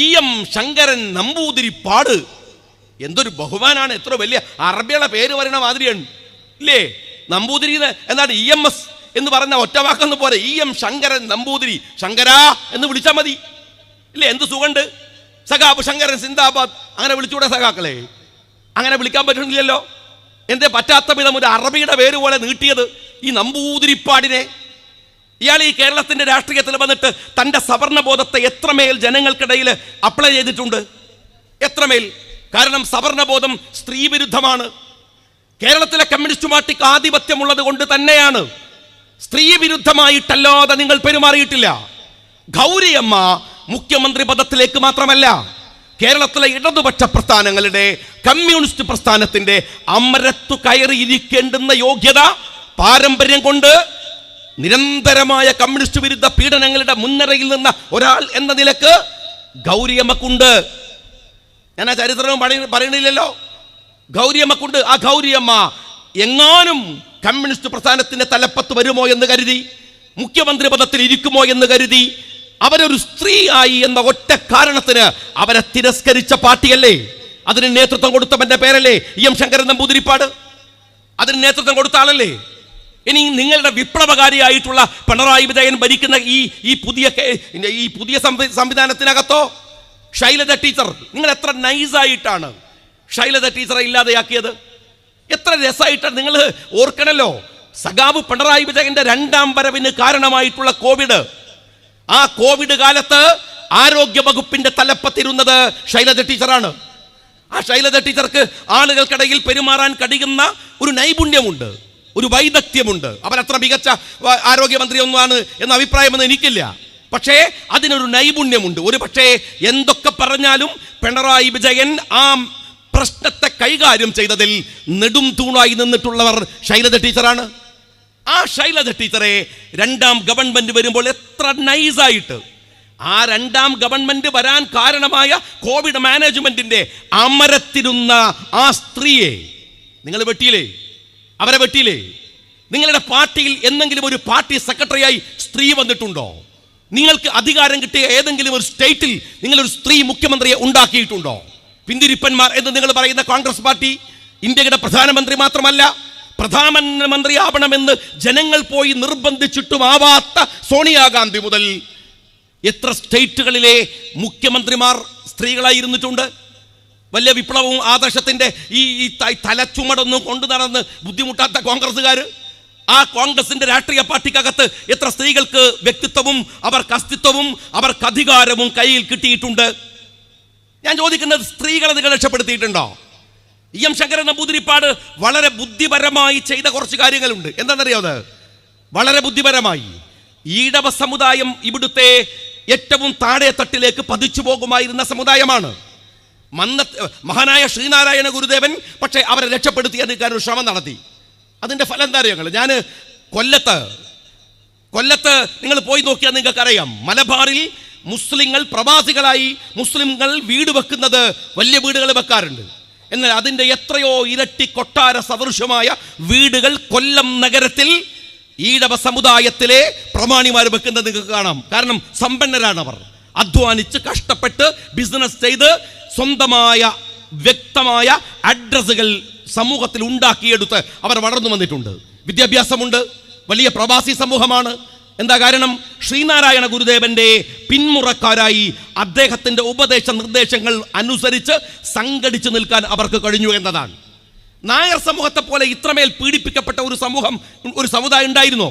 EM Sankaran Namboodiripad. എന്തൊരു ബഹുമാനാണ്, എത്ര വലിയ അറബിയുടെ പേര് പറയുന്ന മാതിരിയാണ് ഇല്ലേ? നമ്പൂതിരി എന്താണ് EMS എന്ന് പറഞ്ഞ ഒറ്റ വാക്കൊന്നും പോലെ EM ശങ്കരൻ നമ്പൂതിരി, ശങ്കരാ എന്ന് വിളിച്ചാൽ മതി ഇല്ലേ? എന്ത് സുഖണ്ട്. സഖാബ് ശങ്കരൻ സിന്ദാബാദ് അങ്ങനെ വിളിച്ചുകൂടെ സഖാക്കളെ? അങ്ങനെ വിളിക്കാൻ പറ്റുന്നില്ലല്ലോ. എന്തേ പറ്റാത്ത വിധം ഒരു അറബിയുടെ പേര് പോലെ നീട്ടിയത് ഈ നമ്പൂതിരിപ്പാടിനെ? ഇയാൾ ഈ കേരളത്തിന്റെ രാഷ്ട്രീയത്തിൽ വന്നിട്ട് തൻ്റെ സവർണബോധത്തെ എത്രമേൽ ജനങ്ങൾക്കിടയിൽ അപ്ലൈ ചെയ്തിട്ടുണ്ട്, എത്രമേൽ. കാരണം സവർണബോധം സ്ത്രീ വിരുദ്ധമാണ്. കേരളത്തിലെ കമ്മ്യൂണിസ്റ്റ് പാർട്ടിക്ക് ആധിപത്യമുള്ളത് കൊണ്ട് തന്നെയാണ് സ്ത്രീ വിരുദ്ധമായിട്ടല്ലാതെ നിങ്ങൾ പെരുമാറിയിട്ടില്ല. ഗൗരിയമ്മ മുഖ്യമന്ത്രി പദത്തിലേക്ക് മാത്രമല്ല, കേരളത്തിലെ ഇടതുപക്ഷ പ്രസ്ഥാനങ്ങളുടെ കമ്മ്യൂണിസ്റ്റ് പ്രസ്ഥാനത്തിന്റെ അമരത്തു കയറിയിരിക്കേണ്ടുന്ന യോഗ്യത പാരമ്പര്യം കൊണ്ട് നിരന്തരമായ കമ്മ്യൂണിസ്റ്റ് വിരുദ്ധ പീഡനങ്ങളുടെ മുൻനിരയിൽ നിന്ന ഒരാൾ എന്ന നിലക്ക് ഗൗരിയമ്മക്കുണ്ട്. ഞാൻ ആ ചരിത്രവും പറയണില്ലല്ലോ. ഗൗരിയമ്മക്കുണ്ട്. ആ ഗൗരിയമ്മ എങ്ങാനും കമ്മ്യൂണിസ്റ്റ് പ്രസ്ഥാനത്തിന്റെ തലപ്പത്ത് വരുമോ എന്ന് കരുതി, മുഖ്യമന്ത്രി പദത്തിൽ ഇരിക്കുമോ എന്ന് കരുതി, അവരൊരു സ്ത്രീ ആയി എന്ന ഒറ്റ കാരണത്തിന് അവരെ തിരസ്കരിച്ച പാർട്ടിയല്ലേ? അതിന് നേതൃത്വം കൊടുത്തവന്റെ പേരല്ലേ EM ശങ്കരൻ നമ്പൂതിരിപ്പാട്? അതിന് നേതൃത്വം കൊടുത്ത ആളല്ലേ? ഇനി നിങ്ങളുടെ വിപ്ലവകാരിയായിട്ടുള്ള പിണറായി വിജയൻ ഭരിക്കുന്ന ഈ പുതിയ സംവിധാനത്തിനകത്തോ ശൈലജ ടീച്ചർ, നിങ്ങൾ എത്ര നൈസായിട്ടാണ് ശൈലജ ടീച്ചറെ ഇല്ലാതെയാക്കിയത്? എത്ര രസമായിട്ടാണ് നിങ്ങൾ ഓർക്കണല്ലോ. സഖാവ് പിണറായി വിജയന്റെ രണ്ടാം വരവിന് കാരണമായിട്ടുള്ള കോവിഡ്, ആ കോവിഡ് കാലത്ത് ആരോഗ്യ വകുപ്പിന്റെ തലപ്പത്തിരുന്നത് ശൈലജ ടീച്ചറാണ്. ആ ശൈലജ ടീച്ചർക്ക് ആളുകൾക്കിടയിൽ പെരുമാറാൻ കഴിയുന്ന ഒരു നൈപുണ്യമുണ്ട്, ഒരു വൈദഗ്ധ്യമുണ്ട്. അവരത്ര മികച്ച ആരോഗ്യമന്ത്രിയൊന്നുമാണ് എന്ന അഭിപ്രായമൊന്നും എനിക്കില്ല. പക്ഷേ അതിനൊരു നൈപുണ്യമുണ്ട്. ഒരു പക്ഷേ എന്തൊക്കെ പറഞ്ഞാലും പിണറായി വിജയൻ ആ പ്രശ്നത്തെ കൈകാര്യം ചെയ്തതിൽ നെടും തൂണായി നിന്നിട്ടുള്ളവർ ശൈലജ ടീച്ചറാണ്. ആ ശൈലജ ടീച്ചറെ രണ്ടാം ഗവൺമെന്റ് വരുമ്പോൾ എത്ര നൈസായിട്ട് ആ രണ്ടാം ഗവൺമെന്റ് വരാൻ കാരണമായ കോവിഡ് മാനേജ്മെന്റിന്റെ അമരത്തിരുന്ന ആ സ്ത്രീയെ നിങ്ങൾ വെട്ടിയില്ലേ? അവരെ വെട്ടിയില്ലേ? നിങ്ങളുടെ പാർട്ടിയിൽ എന്തെങ്കിലും ഒരു പാർട്ടി സെക്രട്ടറിയായി സ്ത്രീ വന്നിട്ടുണ്ടോ? നിങ്ങൾക്ക് അധികാരം കിട്ടിയ ഏതെങ്കിലും ഒരു സ്റ്റേറ്റിൽ നിങ്ങളൊരു സ്ത്രീ മുഖ്യമന്ത്രിയെ ഉണ്ടാക്കിയിട്ടുണ്ടോ? പിന്തിരിപ്പന്മാർ എന്ന് നിങ്ങൾ പറയുന്ന കോൺഗ്രസ് പാർട്ടി ഇന്ത്യയുടെ പ്രധാനമന്ത്രി മാത്രമല്ല, പ്രധാനമന്ത്രിയാവണമെന്ന് ജനങ്ങൾ പോയി നിർബന്ധിച്ചിട്ടും ആവാത്ത സോണിയാഗാന്ധി മുതൽ എത്ര സ്റ്റേറ്റുകളിലെ മുഖ്യമന്ത്രിമാർ സ്ത്രീകളായിരുന്നിട്ടുണ്ട്? വലിയ വിപ്ലവവും ആദർശത്തിന്റെ ഈ തലച്ചുമടൊന്നും കൊണ്ടു നടന്ന് ബുദ്ധിമുട്ടാത്ത കോൺഗ്രസ്സുകാർ, ആ കോൺഗ്രസിന്റെ രാഷ്ട്രീയ പാർട്ടിക്കകത്ത് എത്ര സ്ത്രീകൾക്ക് വ്യക്തിത്വവും അവർക്ക് അസ്തിത്വവും അവർക്ക് അധികാരവും കയ്യിൽ കിട്ടിയിട്ടുണ്ട്? ഞാൻ ചോദിക്കുന്നത്, സ്ത്രീകളെ നിങ്ങൾ രക്ഷപ്പെടുത്തിയിട്ടുണ്ടോ? EM ശങ്കരൻ നമ്പൂതിരിപ്പാട് വളരെ ബുദ്ധിപരമായി ചെയ്ത കുറച്ച് കാര്യങ്ങളുണ്ട്. എന്താണെന്നറിയാതെ? വളരെ ബുദ്ധിപരമായി ഈഴവ സമുദായം ഇവിടുത്തെ ഏറ്റവും താഴെ തട്ടിലേക്ക് പതിച്ചു പോകുമായിരുന്ന സമുദായമാണ്. മഹാനായ ശ്രീനാരായണ ഗുരുദേവൻ പക്ഷേ അവരെ രക്ഷപ്പെടുത്തിയെടുക്കാൻ ഒരു ശ്രമം നടത്തി. അതിൻ്റെ ഫലം എന്താ അറിയാം? ഞാൻ കൊല്ലത്ത് നിങ്ങൾ പോയി നോക്കിയാൽ നിങ്ങൾക്കറിയാം, മലബാറിൽ മുസ്ലിങ്ങൾ പ്രവാസികളായി മുസ്ലിങ്ങൾ വീട് വെക്കുന്നത് വലിയ വീടുകൾ വെക്കാറുണ്ട്. എന്നാൽ അതിൻ്റെ എത്രയോ ഇരട്ടി കൊട്ടാര സദൃശമായ വീടുകൾ കൊല്ലം നഗരത്തിൽ ഈഴവ സമുദായത്തിലെ പ്രമാണിമാർ വെക്കുന്നത് നിങ്ങൾക്ക് കാണാം. കാരണം സമ്പന്നരാണ് അവർ, അധ്വാനിച്ച് കഷ്ടപ്പെട്ട് ബിസിനസ് ചെയ്ത് സ്വന്തമായ വ്യക്തമായ അഡ്രസ്സുകൾ സമൂഹത്തിൽ ഉണ്ടാക്കിയെടുത്ത് അവർ വളർന്നു വന്നിട്ടുണ്ട്. വിദ്യാഭ്യാസമുണ്ട്, വലിയ പ്രവാസി സമൂഹമാണ്. എന്താ കാരണം? ശ്രീനാരായണ ഗുരുദേവന്റെ പിന്മുറക്കാരായി അദ്ദേഹത്തിന്റെ ഉപദേശ നിർദ്ദേശങ്ങൾ അനുസരിച്ച് സംഘടിച്ചു നിൽക്കാൻ അവർക്ക് കഴിഞ്ഞു എന്നതാണ്. നായർ സമൂഹത്തെ പോലെ ഇത്രമേൽ പീഡിപ്പിക്കപ്പെട്ട ഒരു സമുദായം ഉണ്ടായിരുന്നോ?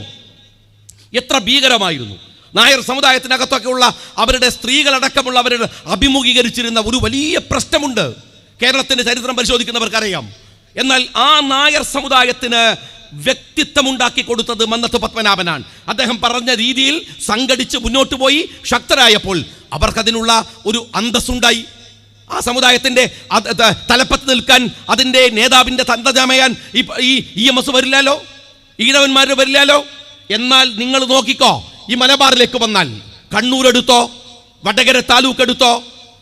എത്ര ഭീകരമായിരുന്നു! നായർ സമുദായത്തിനകത്തൊക്കെയുള്ള അവരുടെ സ്ത്രീകളടക്കമുള്ള അവരുടെ അഭിമുഖീകരിച്ചിരുന്ന ഒരു വലിയ പ്രശ്നമുണ്ട്. കേരളത്തിന്റെ ചരിത്രം പരിശോധിക്കുന്നവർക്കറിയാം. എന്നാൽ ആ നായർ സമുദായത്തിന് വ്യക്തിത്വമുണ്ടാക്കി കൊടുത്തത് മന്നത്ത് പത്മനാഭനാണ്. അദ്ദേഹം പറഞ്ഞ രീതിയിൽ സംഘടിച്ച് മുന്നോട്ട് പോയി ശക്തരായപ്പോൾ അവർക്കതിനുള്ള ഒരു അന്തസ്സുണ്ടായി. ആ സമുദായത്തിന്റെ തലപ്പത്ത് നിൽക്കാൻ അതിൻ്റെ നേതാവിൻ്റെ തന്തജാമയാൻ ഈ EMS വരില്ലല്ലോ, ഈഴവന്മാർ വരില്ലല്ലോ. എന്നാൽ നിങ്ങൾ നോക്കിക്കോ, ഈ മലബാറിലേക്ക് വന്നാൽ കണ്ണൂർ എടുത്തോ, വടകര താലൂക്ക് എടുത്തോ,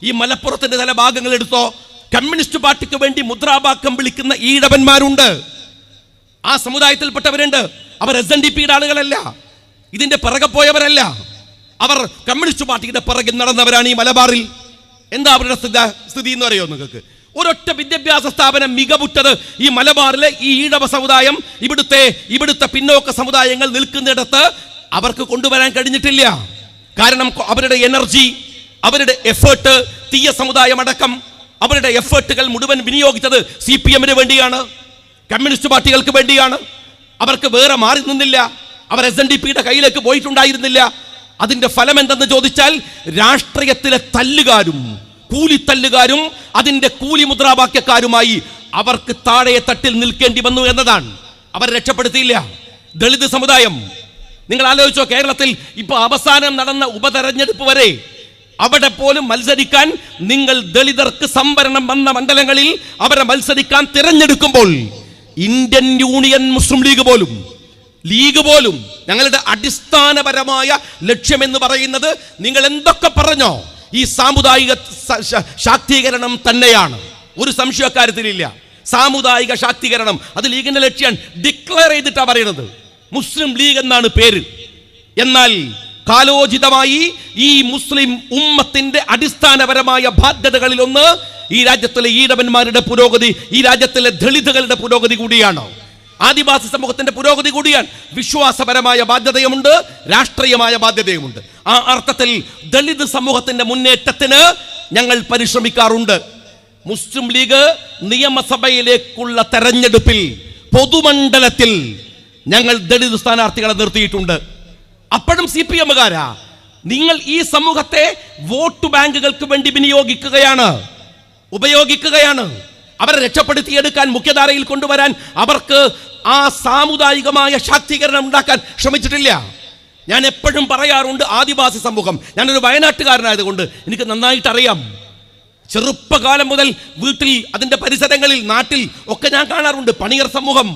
ഈ മലപ്പുറത്തിന്റെ ചില ഭാഗങ്ങൾ എടുത്തോ, കമ്മ്യൂണിസ്റ്റ് പാർട്ടിക്ക് വേണ്ടി മുദ്രാവാക്യം വിളിക്കുന്ന ഈഴവന്മാരുണ്ട്. ആ സമുദായത്തിൽപ്പെട്ടവരുണ്ട്. അവർ SNDPയുടെ ആളുകളല്ല, ഇതിന്റെ പിറകെ പോയവരല്ല. അവർ കമ്മ്യൂണിസ്റ്റ് പാർട്ടിയുടെ പിറകിൽ നടന്നവരാണ് ഈ മലബാറിൽ. എന്താ അവരുടെ സ്ഥിതി എന്ന് അറിയോ നിങ്ങൾക്ക്? ഒരൊറ്റ വിദ്യാഭ്യാസ സ്ഥാപനം മികവുറ്റത് ഈ മലബാറിലെ ഈ ഈഴവ സമുദായം, ഇവിടുത്തെ പിന്നോക്ക സമുദായങ്ങൾ നിൽക്കുന്നിടത്ത് അവർക്ക് കൊണ്ടുവരാൻ കഴിഞ്ഞിട്ടില്ല. കാരണം അവരുടെ എനർജി, അവരുടെ എഫേർട്ട്, തീയ സമുദായം അടക്കം അവരുടെ എഫേർട്ടുകൾ മുഴുവൻ വിനിയോഗിച്ചത് CPM-ന് വേണ്ടിയാണ്, കമ്മ്യൂണിസ്റ്റ് പാർട്ടികൾക്ക് വേണ്ടിയാണ്. അവർക്ക് വേറെ മാറി നിന്നില്ല. അവർ SNDP-യുടെ കയ്യിലേക്ക് പോയിട്ടുണ്ടായിരുന്നില്ല. അതിന്റെ ഫലം എന്തെന്ന് ചോദിച്ചാൽ രാഷ്ട്രീയത്തിലെ തല്ലുകാരും കൂലിത്തല്ലുകാരും അതിന്റെ കൂലി മുദ്രാവാക്യക്കാരുമായി അവർക്ക് താഴെ തട്ടിൽ നിൽക്കേണ്ടി വന്നു എന്നതാണ്. അവർ രക്ഷപ്പെടുത്തിയില്ല. ദളിത് സമുദായം നിങ്ങൾ ആലോചിച്ചോ, കേരളത്തിൽ ഇപ്പൊ അവസാനം നടന്ന ഉപതെരഞ്ഞെടുപ്പ് വരെ അവിടെ പോലും മത്സരിക്കാൻ നിങ്ങൾ ദളിതർക്ക് സംവരണം വന്ന മണ്ഡലങ്ങളിൽ അവരെ മത്സരിക്കാൻ തിരഞ്ഞെടുക്കുമ്പോൾ ഇന്ത്യൻ യൂണിയൻ മുസ്ലിം ലീഗ് പോലും ഞങ്ങളുടെ അടിസ്ഥാനപരമായ ലക്ഷ്യമെന്ന് പറയുന്നത് നിങ്ങൾ എന്തൊക്കെ പറഞ്ഞോ ഈ സാമുദായിക ശാക്തീകരണം തന്നെയാണ്. ഒരു സംശയക്കാര്യത്തിലില്ല. സാമുദായിക ശാക്തീകരണം അത് ലീഗിന്റെ ലക്ഷ്യം ഡിക്ലെയർ ചെയ്തിട്ടാണ് പറയുന്നത്. മുസ്ലിം ലീഗ് എന്നാണ് പേര്. എന്നാൽ കാലോചിതമായി ഈ മുസ്ലിം ഉമ്മത്തിന്റെ അടിസ്ഥാനപരമായ ബാധ്യതകളിൽ ഒന്ന് ഈ രാജ്യത്തിലെ ഈഴവന്മാരുടെ പുരോഗതി, ഈ രാജ്യത്തിലെ ദളിതുകളുടെ പുരോഗതി കൂടിയാണ്, ആദിവാസി സമൂഹത്തിന്റെ പുരോഗതി കൂടിയാണ്. വിശ്വാസപരമായ ബാധ്യതയുമുണ്ട്, രാഷ്ട്രീയമായ ബാധ്യതയുമുണ്ട്. ആ അർത്ഥത്തിൽ ദളിത് സമൂഹത്തിന്റെ മുന്നേറ്റത്തിന് ഞങ്ങൾ പരിശ്രമിക്കാറുണ്ട്. മുസ്ലിം ലീഗ് നിയമസഭയിലേക്കുള്ള തെരഞ്ഞെടുപ്പിൽ പൊതുമണ്ഡലത്തിൽ ഞങ്ങൾ ദളിത് സ്ഥാനാർത്ഥികളെ നിർത്തിയിട്ടുണ്ട്. അപ്പോഴും CPM-കാരാ നിങ്ങൾ ഈ സമൂഹത്തെ വോട്ട് ബാങ്കുകൾക്ക് വേണ്ടി ഉപയോഗിക്കുകയാണ്. അവരെ രക്ഷപ്പെടുത്തിയെടുക്കാൻ, മുഖ്യധാരയിൽ കൊണ്ടുവരാൻ അവർക്ക് ആ സാമുദായികമായ ശാക്തീകരണം ഉണ്ടാക്കാൻ ശ്രമിച്ചിട്ടില്ല. ഞാൻ എപ്പോഴും പറയാറുണ്ട്, ആദിവാസി സമൂഹം, ഞാനൊരു വയനാട്ടുകാരനായതുകൊണ്ട് എനിക്ക് നന്നായിട്ട് അറിയാം. ചെറുപ്പകാലം മുതൽ വീട്ടിൽ, അതിൻ്റെ പരിസരങ്ങളിൽ, നാട്ടിൽ ഒക്കെ ഞാൻ കാണാറുണ്ട് പണിയർ സമൂഹം.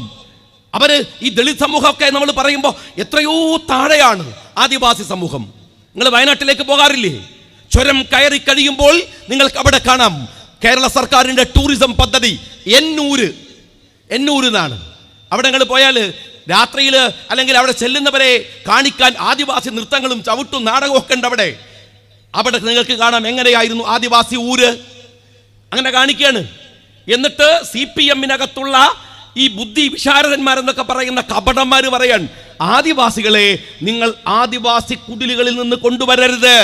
അവര് ഈ ദളിത് സമൂഹമൊക്കെ നമ്മൾ പറയുമ്പോൾ എത്രയോ താഴെയാണ് ആദിവാസി സമൂഹം. നിങ്ങൾ വയനാട്ടിലേക്ക് പോകാറില്ലേ? ചുരം കയറി കഴിയുമ്പോൾ നിങ്ങൾക്ക് അവിടെ കാണാം കേരള സർക്കാരിൻ്റെ ടൂറിസം പദ്ധതി എന്നൂര് എന്നാണ്. അവിടെ നിങ്ങൾ പോയാൽ രാത്രിയിൽ അല്ലെങ്കിൽ അവിടെ ചെല്ലുന്നവരെ കാണിക്കാൻ ആദിവാസി നൃത്തങ്ങളും ചവിട്ടും നാടകവും ഒക്കെ ഉണ്ട് അവിടെ. നിങ്ങൾക്ക് കാണാം എങ്ങനെയായിരുന്നു ആദിവാസി ഊര്, അങ്ങനെ കാണിക്കുകയാണ്. എന്നിട്ട് CPM-നകത്തുള്ള ഈ ബുദ്ധി വിശാരദന്മാരെന്നൊക്കെ പറയുന്ന കപടന്മാർ പറയാൻ, ആദിവാസികളെ നിങ്ങൾ ആദിവാസി കുടിലുകളിൽ നിന്ന് കൊണ്ടുവരരുത്.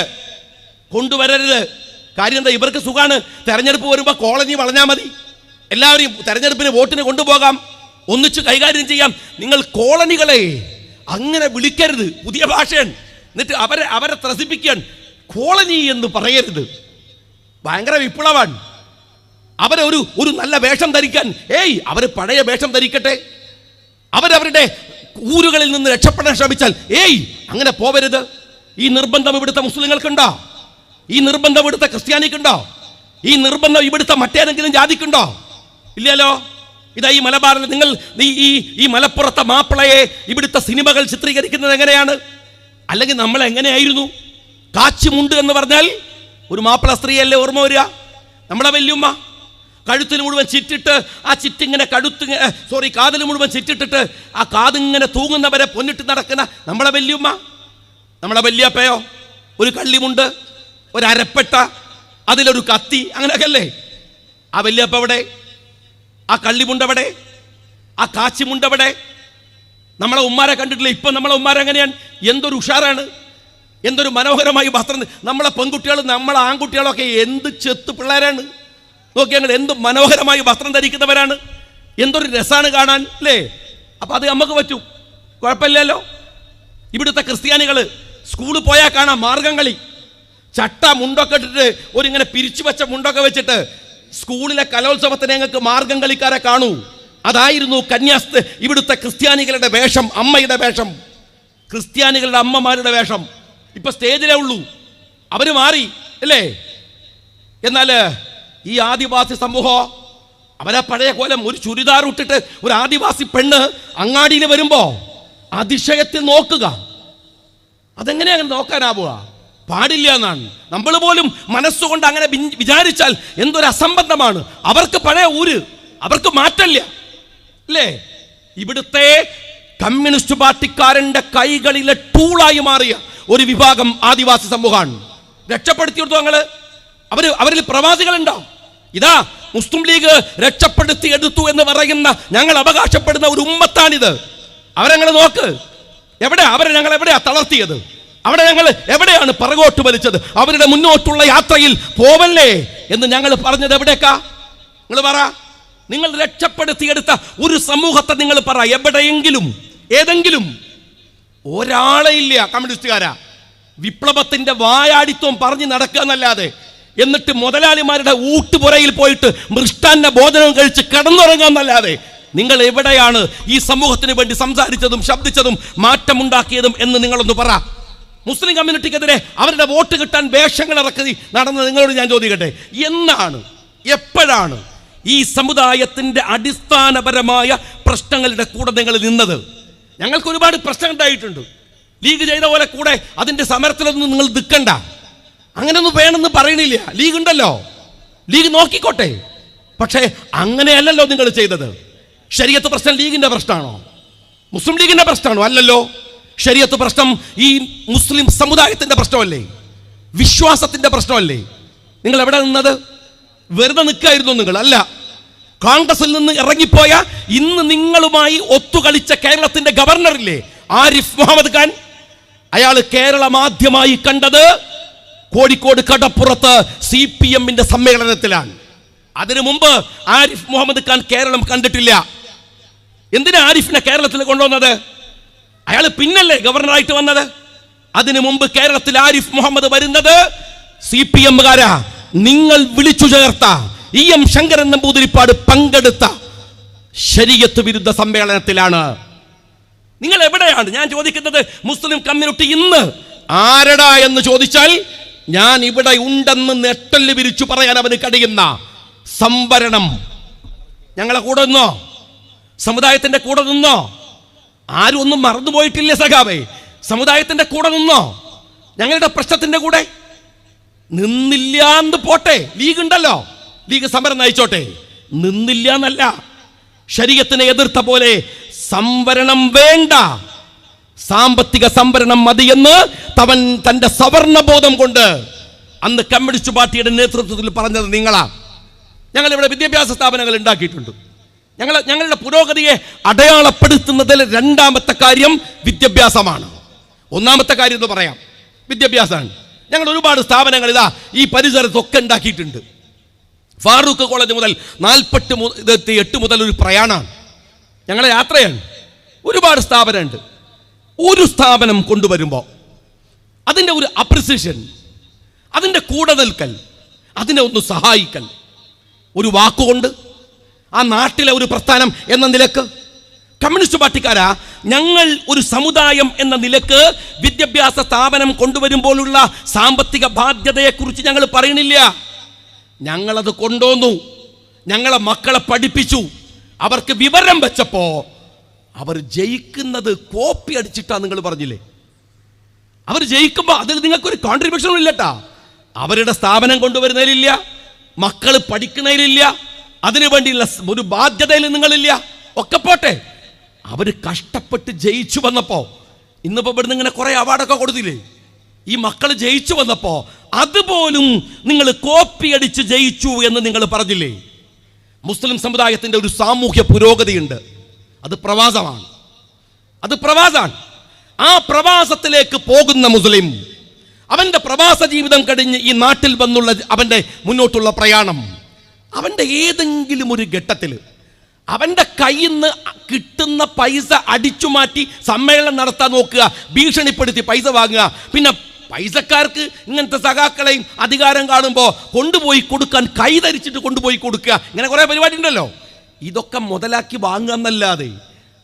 കാര്യം എന്താ? ഇവർക്ക് സുഖാണ്, തെരഞ്ഞെടുപ്പ് വരുമ്പോൾ കോളനി വളഞ്ഞാൽ മതി, എല്ലാവരെയും തെരഞ്ഞെടുപ്പിന് വോട്ടിന് കൊണ്ടുപോകാം, ഒന്നിച്ച് കൈകാര്യം ചെയ്യാം. നിങ്ങൾ കോളനികളെ അങ്ങനെ വിളിക്കരുത്, പുതിയ ഭാഷയാണ്. എന്നിട്ട് അവരെ ത്രസിപ്പിക്കാൻ കോളനി എന്ന് പറയരുത്. ഭയങ്കര വിപ്ലവമാണ്. അവരെ ഒരു നല്ല വേഷം ധരിക്കാൻ, അവർ പഴയ വേഷം ധരിക്കട്ടെ. അവരവരുടെ ഊരുകളിൽ നിന്ന് രക്ഷപ്പെടാൻ ശ്രമിച്ചാൽ അങ്ങനെ പോവരുത്. ഈ നിർബന്ധം ഇവിടുത്തെ മുസ്ലിങ്ങൾക്കുണ്ടോ? ഈ നിർബന്ധം ഇവിടുത്തെ ക്രിസ്ത്യാനിക്കുണ്ടോ? ഈ നിർബന്ധം ഇവിടുത്തെ മറ്റേതെങ്കിലും ജാതിക്കുണ്ടോ? ഇല്ലല്ലോ. ഇതാ ഈ മലബാറിൽ നിങ്ങൾ ഈ മലപ്പുറത്തെ മാപ്പിളയെ ഇവിടുത്തെ സിനിമകൾ ചിത്രീകരിക്കുന്നത് എങ്ങനെയാണ്? അല്ലെങ്കിൽ നമ്മൾ എങ്ങനെയായിരുന്നു? കാച്ചിമുണ്ട് എന്ന് പറഞ്ഞാൽ ഒരു മാപ്പിള സ്ത്രീയല്ലേ ഓർമ്മ വരിക? നമ്മളെ വല്യമ്മ കഴുത്തിന് മുഴുവൻ ചിറ്റിട്ട്, ആ ചിറ്റിങ്ങനെ കാതിൽ മുഴുവൻ ചിറ്റിട്ടിട്ട് ആ കാതിങ്ങനെ തൂങ്ങുന്നവരെ പൊന്നിട്ട് നടക്കുന്ന നമ്മളെ വല്യമ്മ. നമ്മളെ വല്യപ്പയോ ഒരു കള്ളിമുണ്ട്, ഒരു അരപ്പെട്ട, അതിലൊരു കത്തി, അങ്ങനെയൊക്കെ അല്ലേ? ആ വല്യപ്പ എവിടെ? ആ കള്ളിമുണ്ടവിടെ? ആ കാച്ചിമുണ്ടവിടെ? നമ്മളെ ഉമ്മാരെ കണ്ടിട്ടില്ല? ഇപ്പം നമ്മളെ ഉമ്മാരെ എങ്ങനെയാണ്? എന്തൊരു ഉഷാറാണ്, എന്തൊരു മനോഹരമായി വസ്ത്രം. നമ്മളെ പെൺകുട്ടികളും നമ്മളെ ആൺകുട്ടികളൊക്കെ എന്ത് ചെത്ത് പിള്ളേരാണ് നോക്കി, ഞങ്ങൾ എന്ത് മനോഹരമായി വസ്ത്രം ധരിക്കുന്നവരാണ്. എന്തൊരു രസമാണ് കാണാൻ, അല്ലേ? അപ്പം അത് നമുക്ക് പറ്റും, കുഴപ്പമില്ലല്ലോ. ഇവിടുത്തെ ക്രിസ്ത്യാനികൾ സ്കൂളിൽ പോയാൽ കാണാം മാർഗംകളി, ചട്ട മുണ്ടൊക്കെ ഇട്ടിട്ട് ഇങ്ങനെ പിരിച്ചു വെച്ച മുണ്ടൊക്കെ വെച്ചിട്ട് സ്കൂളിലെ കലോത്സവത്തിന് ഞങ്ങൾക്ക് മാർഗം കളിക്കാരെ കാണൂ. അതായിരുന്നു ഇവിടുത്തെ ക്രിസ്ത്യാനികളുടെ വേഷം, അമ്മയുടെ വേഷം, ക്രിസ്ത്യാനികളുടെ അമ്മമാരുടെ വേഷം. ഇപ്പൊ സ്റ്റേജിലേ ഉള്ളൂ, അവര് മാറി അല്ലേ? എന്നാൽ ഈ ആദിവാസി സമൂഹം അവരെ പഴയ കോലം, ഒരു ചുരിദാർ ഇട്ടിട്ട് ഒരു ആദിവാസി പെണ്ണ് അങ്ങാടിയിൽ വരുമ്പോ അതിശയത്തിൽ നോക്കുക. അതെങ്ങനെയാ അങ്ങനെ നോക്കാനാവുക? പാടില്ല എന്നാണ്. നമ്മൾ പോലും മനസ്സുകൊണ്ട് അങ്ങനെ വിചാരിച്ചാൽ എന്തൊരു അസംബന്ധമാണ്. അവർക്ക് പഴയ ഊര്, അവർക്ക് മാറ്റമില്ല അല്ലേ? ഇവിടുത്തെ കമ്മ്യൂണിസ്റ്റ് പാർട്ടിക്കാരന്റെ കൈകളിലെ ടൂളായി മാറിയ ഒരു വിഭാഗം ആദിവാസി സമൂഹമാണ്. രക്ഷപ്പെടുത്തിയെടുത്തു ഞങ്ങള്. അവരിൽ പ്രവാസികളുണ്ടോ? ഇതാ മുസ്ലിം ലീഗ് രക്ഷപ്പെടുത്തി എടുത്തു എന്ന് പറയുന്ന ഞങ്ങൾ അവകാശപ്പെടുന്ന ഒരു ഉമ്മത്താണിത്. അവരെ നോക്ക്, ഞങ്ങൾ എവിടെയാ തളർത്തിയത്? ഞങ്ങൾ എവിടെയാണ് പിറകോട്ട് വലിച്ചത്? അവരുടെ മുന്നോട്ടുള്ള യാത്രയിൽ പോവല്ലേ എന്ന് ഞങ്ങൾ പറഞ്ഞത് എവിടേക്കാ? നിങ്ങൾ പറ. നിങ്ങൾ രക്ഷപ്പെടുത്തിയെടുത്ത ഒരു സമൂഹത്തെ നിങ്ങൾ പറ. എവിടെയെങ്കിലും ഏതെങ്കിലും ഒരാളെ ഇല്ല കമ്മ്യൂണിസ്റ്റുകാരാ വിപ്ലവത്തിന്റെ വായാടിത്വം പറഞ്ഞ് നടക്കുക എന്നല്ലാതെ. എന്നിട്ട് മുതലാളിമാരുടെ ഊട്ടുപുരയിൽ പോയിട്ട് മൃഷ്ടാന്ന ഭോജനം കഴിച്ച് കിടന്നുറങ്ങാന്നല്ലാതെ നിങ്ങൾ എവിടെയാണ് ഈ സമൂഹത്തിന് വേണ്ടി സംസാരിച്ചതും ശബ്ദിച്ചതും മാറ്റമുണ്ടാക്കിയതും എന്ന് നിങ്ങളൊന്ന് പറ. മുസ്ലിം കമ്മ്യൂണിറ്റിക്കെതിരെ അവരുടെ വോട്ട് കിട്ടാൻ വേഷങ്ങൾ ഇറക്കി നടന്നത് നിങ്ങളോട് ഞാൻ ചോദിക്കട്ടെ, എന്നാണ്, എപ്പോഴാണ് ഈ സമുദായത്തിന്റെ അടിസ്ഥാനപരമായ പ്രശ്നങ്ങളുടെ കൂടെ നിങ്ങൾ നിന്നത്? ഞങ്ങൾക്ക് ഒരുപാട് പ്രശ്നം ഉണ്ടായിട്ടുണ്ട്. ലീഗ് ചെയ്ത പോലെ കൂടെ അതിന്റെ സമരത്തിലൊന്നും നിങ്ങൾ നിൽക്കണ്ട. അങ്ങനെയൊന്നും വേണമെന്ന് പറയണില്ല. ലീഗ് ഉണ്ടല്ലോ, ലീഗ് നോക്കിക്കോട്ടെ. പക്ഷേ അങ്ങനെയല്ലല്ലോ നിങ്ങൾ ചെയ്തത്. ശരീഅത്ത് പ്രശ്നം ലീഗിന്റെ പ്രശ്നമാണോ? മുസ്ലിം ലീഗിന്റെ പ്രശ്നമാണോ? അല്ലല്ലോ. ശരീഅത്ത് പ്രശ്നം ഈ മുസ്ലിം സമുദായത്തിന്റെ പ്രശ്നമല്ലേ, വിശ്വാസത്തിന്റെ പ്രശ്നമല്ലേ? നിങ്ങൾ എവിടെ നിന്നത്? വെറുതെ നിൽക്കായിരുന്നു നിങ്ങൾ? അല്ല. കോൺഗ്രസിൽ നിന്ന് ഇറങ്ങിപ്പോയ ഇന്ന് നിങ്ങളുമായി ഒത്തുകളിച്ച കേരളത്തിന്റെ ഗവർണറില്ലേ ആരിഫ് മുഹമ്മദ് ഖാൻ, അയാൾ കേരളം ആദ്യമായി കണ്ടത് കോഴിക്കോട് കടപ്പുറത്ത് CPM-ന്റെ സമ്മേളനത്തിലാണ്. അതിനു മുമ്പ് ആരിഫ് മുഹമ്മദ് ഖാൻ കേരളം കണ്ടിട്ടില്ല. എന്തിനാ ആരിഫിനെ കേരളത്തിൽ കൊണ്ടുവന്നത്? അയാൾ പിന്നല്ലേ ഗവർണറായിട്ട് വന്നത്. അതിനു മുമ്പ് കേരളത്തിൽ ആരിഫ് മുഹമ്മദ് വരുന്നത് CPM-കാരാ നിങ്ങൾ വിളിച്ചു ചേർത്ത EM ശങ്കരൻ നമ്പൂതിരിപ്പാട് പങ്കെടുത്ത ശരീഅത്ത് വിരുദ്ധ സമ്മേളനത്തിലാണ്. നിങ്ങൾ എവിടെയാണ്? ഞാൻ ചോദിക്കുന്നത്, മുസ്ലിം കമ്മ്യൂണിറ്റി ഇന്ന് ആരടാ എന്ന് ചോദിച്ചാൽ ഞാൻ ഇവിടെ ഉണ്ടെന്ന് നെട്ടല് വിരിച്ചു പറയാൻ അവന് കഴിയുന്ന സംവരണം ഞങ്ങളെ കൂടെ നിന്നോ? സമുദായത്തിന്റെ കൂടെ നിന്നോ? ആരും ഒന്നും മറന്നുപോയിട്ടില്ല സഖാവേ. സമുദായത്തിന്റെ കൂടെ നിന്നോ? ഞങ്ങളുടെ പ്രശ്നത്തിന്റെ കൂടെ നിന്നില്ല എന്ന് പോട്ടെ. ലീഗ് ഉണ്ടല്ലോ, ലീഗ് സമരം നയിച്ചോട്ടെ. നിന്നില്ല എന്നല്ല, ശരീഅത്തിനെ എതിർത്ത പോലെ സംവരണം വേണ്ട, സാമ്പത്തിക സംവരണം മതിയെന്ന് തന്റെ സവർണബോധം കൊണ്ട് അന്ന് കമ്മ്യൂണിസ്റ്റ് പാർട്ടിയുടെ നേതൃത്വത്തിൽ പറഞ്ഞത് നിങ്ങളാ. ഞങ്ങളിവിടെ വിദ്യാഭ്യാസ സ്ഥാപനങ്ങൾ ഉണ്ടാക്കിയിട്ടുണ്ട്. ഞങ്ങളുടെ പുരോഗതിയെ അടയാളപ്പെടുത്തുന്നതിൽ രണ്ടാമത്തെ കാര്യം വിദ്യാഭ്യാസമാണ്. ഒന്നാമത്തെ കാര്യം എന്ന് പറയാം വിദ്യാഭ്യാസമാണ്. ഞങ്ങൾ ഒരുപാട് സ്ഥാപനങ്ങൾ ഇതാ ഈ പരിസരത്തൊക്കെ ഉണ്ടാക്കിയിട്ടുണ്ട്. ഫാറൂഖ് കോളേജ് മുതൽ 48 മുതൽ ഒരു പ്രയാണമാണ്, ഞങ്ങളെ യാത്രയാണ്. ഒരുപാട് സ്ഥാപനമുണ്ട്. ഒരു സ്ഥാപനം കൊണ്ടുവരുമ്പോൾ അതിൻ്റെ ഒരു അപ്രിസിയേഷൻ, അതിൻ്റെ കൂടെ നിൽക്കൽ, അതിനെ ഒന്ന് സഹായിക്കൽ, ഒരു വാക്കുകൊണ്ട് ആ നാട്ടിലെ ഒരു പ്രസ്ഥാനം എന്ന നിലക്ക് കമ്മ്യൂണിസ്റ്റ് പാർട്ടിക്കാരാ ഞങ്ങൾ ഒരു സമുദായം എന്ന നിലക്ക് വിദ്യാഭ്യാസ സ്ഥാപനം കൊണ്ടുവരുമ്പോഴുള്ള സാമ്പത്തിക ബാധ്യതയെക്കുറിച്ച് ഞങ്ങൾ പറയണില്ല. ഞങ്ങളത് കൊണ്ടുവന്നു, ഞങ്ങളെ മക്കളെ പഠിപ്പിച്ചു. അവർക്ക് വിവരം വെച്ചപ്പോ അവർ ജയിക്കുന്നത് കോപ്പി അടിച്ചിട്ടാ. നിങ്ങൾ പറഞ്ഞില്ലേ, അവർ ജയിക്കുമ്പോൾ അതിൽ നിങ്ങൾക്കൊരു കോൺട്രിബ്യൂഷനും ഇല്ലട്ടാ. അവരുടെ സ്ഥാപനം കൊണ്ടുവരുന്നതിലില്ല, മക്കൾ പഠിക്കുന്നതിലില്ല, അതിനുവേണ്ടിയുള്ള ഒരു ബാധ്യതയിൽ നിങ്ങളില്ല. ഒക്കെ പോട്ടെ, അവർ കഷ്ടപ്പെട്ട് ജയിച്ചു വന്നപ്പോ ഇന്നിപ്പോ ഇവിടുന്ന് ഇങ്ങനെ കുറെ അവാർഡൊക്കെ കൊടുത്തില്ലേ, ഈ മക്കൾ ജയിച്ചു വന്നപ്പോ അതുപോലും നിങ്ങൾ കോപ്പി അടിച്ച് ജയിച്ചു എന്ന് നിങ്ങൾ പറഞ്ഞില്ലേ. മുസ്ലിം സമുദായത്തിന്റെ ഒരു സാമൂഹ്യ പുരോഗതിയുണ്ട്, അത് പ്രവാസമാണ്. അത് പ്രവാസമാണ്. ആ പ്രവാസത്തിലേക്ക് പോകുന്ന മുസ്ലിം അവന്റെ പ്രവാസ ജീവിതം കഴിഞ്ഞ് ഈ നാട്ടിൽ വന്നുള്ള അവന്റെ മുന്നോട്ടുള്ള പ്രയാണം, അവന്റെ ഏതെങ്കിലും ഒരു ഘട്ടത്തിൽ അവന്റെ കയ്യിൽ നിന്ന് കിട്ടുന്ന പൈസ അടിച്ചു മാറ്റി സമ്മേളനം നടത്താൻ നോക്കുക, ഭീഷണിപ്പെടുത്തി പൈസ വാങ്ങുക. പിന്നെ പൈസക്കാർക്ക് ഇങ്ങനത്തെ സഖാക്കളെയും അധികാരം കാണുമ്പോൾ കൊണ്ടുപോയി കൊടുക്കാൻ കൈതരിച്ചിട്ട് കൊണ്ടുപോയി കൊടുക്കുക, ഇങ്ങനെ കുറെ പരിപാടി ഉണ്ടല്ലോ. ഇതൊക്കെ മുതലാക്കി വാങ്ങുക എന്നല്ലാതെ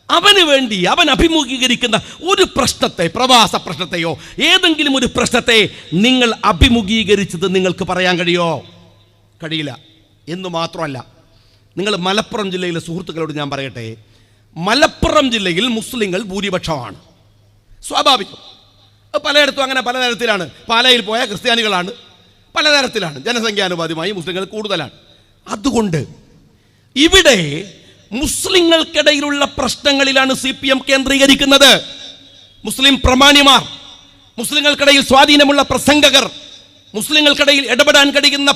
അവന് വേണ്ടി അവൻ അഭിമുഖീകരിക്കുന്ന ഒരു പ്രശ്നത്തെ, പ്രവാസ പ്രശ്നത്തെയോ ഏതെങ്കിലും ഒരു പ്രശ്നത്തെ നിങ്ങൾ അഭിമുഖീകരിച്ചത് നിങ്ങൾക്ക് പറയാൻ കഴിയില്ല. എന്ന് മാത്രമല്ല, നിങ്ങൾ മലപ്പുറം ജില്ലയിലെ സുഹൃത്തുക്കളോട് ഞാൻ പറയട്ടെ, മലപ്പുറം ജില്ലയിൽ മുസ്ലിങ്ങൾ ഭൂരിപക്ഷമാണ്, സ്വാഭാവികം. പലയിടത്തും അങ്ങനെ പലതരത്തിലാണ്. പാലയിൽ പോയ ക്രിസ്ത്യാനികളാണ്, പലതരത്തിലാണ്. ജനസംഖ്യാനുപാതികമായി മുസ്ലിങ്ങൾ കൂടുതലാണ്. അതുകൊണ്ട് ഇവിടെ മുസ്ലിങ്ങൾക്കിടയിലുള്ള പ്രശ്നങ്ങളിലാണ് CPM കേന്ദ്രീകരിക്കുന്നത്. മുസ്ലിം പ്രമാണിമാർ, മുസ്ലിങ്ങൾക്കിടയിൽ സ്വാധീനമുള്ള പ്രസംഗകർ മുസ്ലിങ്ങൾക്കിടയിൽ ഇടപെടാൻ കഴിയുന്ന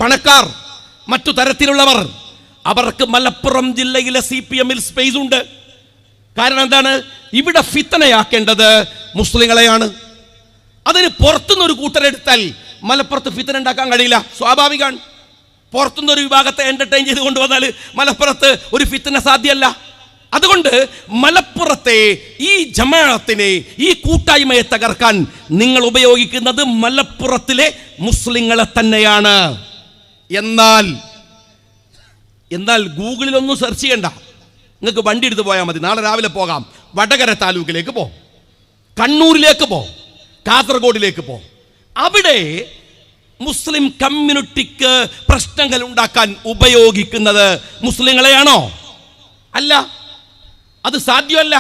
പണക്കാർ, മറ്റു തരത്തിലുള്ളവർ, അവർക്ക് മലപ്പുറം ജില്ലയിലെ CPM-ൽ സ്പേസ് ഉണ്ട്. കാരണം എന്താണ്? ഇവിടെ ഫിത്തനയാക്കേണ്ടത് മുസ്ലിങ്ങളെയാണ്. അതിന് പുറത്തുനിന്നൊരു കൂട്ടരെടുത്താൽ മലപ്പുറത്ത് ഫിത്തന ഉണ്ടാക്കാൻ കഴിയില്ല, സ്വാഭാവികമാണ്. പുറത്തുനിന്നൊരു വിഭാഗത്തെ എന്റർടൈൻ ചെയ്ത് കൊണ്ടുവന്നാൽ മലപ്പുറത്ത് ഒരു ഫിത്തന സാധ്യമല്ല. അതുകൊണ്ട് മലപ്പുറത്തെ ഈ ജമാഅത്തിനെ, ഈ കൂട്ടായ്മയെ തകർക്കാൻ നിങ്ങൾ ഉപയോഗിക്കുന്നത് മലപ്പുറത്തിലെ മുസ്ലിങ്ങളെ തന്നെയാണ്. എന്നാൽ ഗൂഗിളിലൊന്നും സെർച്ച് ചെയ്യണ്ട, നിങ്ങൾക്ക് വണ്ടി എടുത്ത് പോയാൽ മതി. നാളെ രാവിലെ പോകാം. വടകര താലൂക്കിലേക്ക് പോ, കണ്ണൂരിലേക്ക് പോ, കാസർഗോഡിലേക്ക് പോ. അവിടെ മുസ്ലിം കമ്മ്യൂണിറ്റിക്ക് പ്രശ്നങ്ങൾ ഉണ്ടാക്കാൻ ഉപയോഗിക്കുന്നത് മുസ്ലിങ്ങളെയാണോ? അല്ല, അത് സാധ്യമല്ല.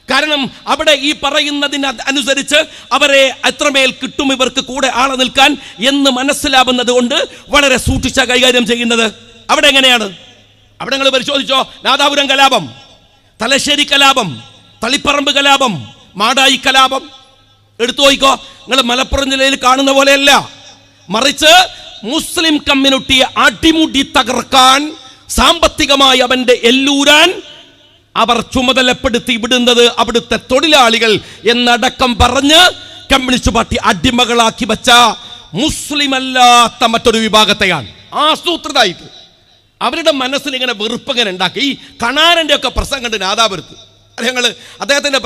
കാരണം അവിടെ ഈ പറയുന്നതിന് അനുസരിച്ച് അവരെ എത്രമേൽ കിട്ടും ഇവർക്ക് കൂടെ ആളെ നിൽക്കാൻ എന്ന് മനസ്സിലാവുന്നത് കൊണ്ട് വളരെ സൂക്ഷിച്ച കൈകാര്യം ചെയ്യുന്നത്. അവിടെ എങ്ങനെയാണ്? അവിടെ നിങ്ങൾ പരിശോധിച്ചോ. നാദാപുരം കലാപം, തലശ്ശേരി കലാപം, തളിപ്പറമ്പ് കലാപം, മാടായി കലാപം എടുത്തു നോക്കിക്കോ. നിങ്ങൾ മലപ്പുറം ജില്ലയിൽ കാണുന്ന പോലെയല്ല. മറിച്ച് മുസ്ലിം കമ്മ്യൂണിറ്റിയെ അടിമുടി തകർക്കാൻ, സാമ്പത്തികമായി അവന്റെ എല്ലൂരാൻ അവർ ചുമതലപ്പെടുത്തി വിടുന്നത് അവിടുത്തെ തൊഴിലാളികൾ എന്നടക്കം പറഞ്ഞ് കമ്മ്യൂണിസ്റ്റ് പാർട്ടി അടിമകളാക്കി വെച്ച മുസ്ലിം അല്ലാത്ത മറ്റൊരു വിഭാഗത്തെയാണ് ആസൂത്രിതമായിട്ട് അവരുടെ മനസ്സിൽ ഇങ്ങനെ വെറുപ്പങ്ങനെ ഉണ്ടാക്കി. ഈ കണാരൻ്റെ ഒക്കെ പ്രസംഗം ഉണ്ട് നാദാപുരത്ത്. ഞങ്ങൾ അദ്ദേഹത്തിൻ്റെ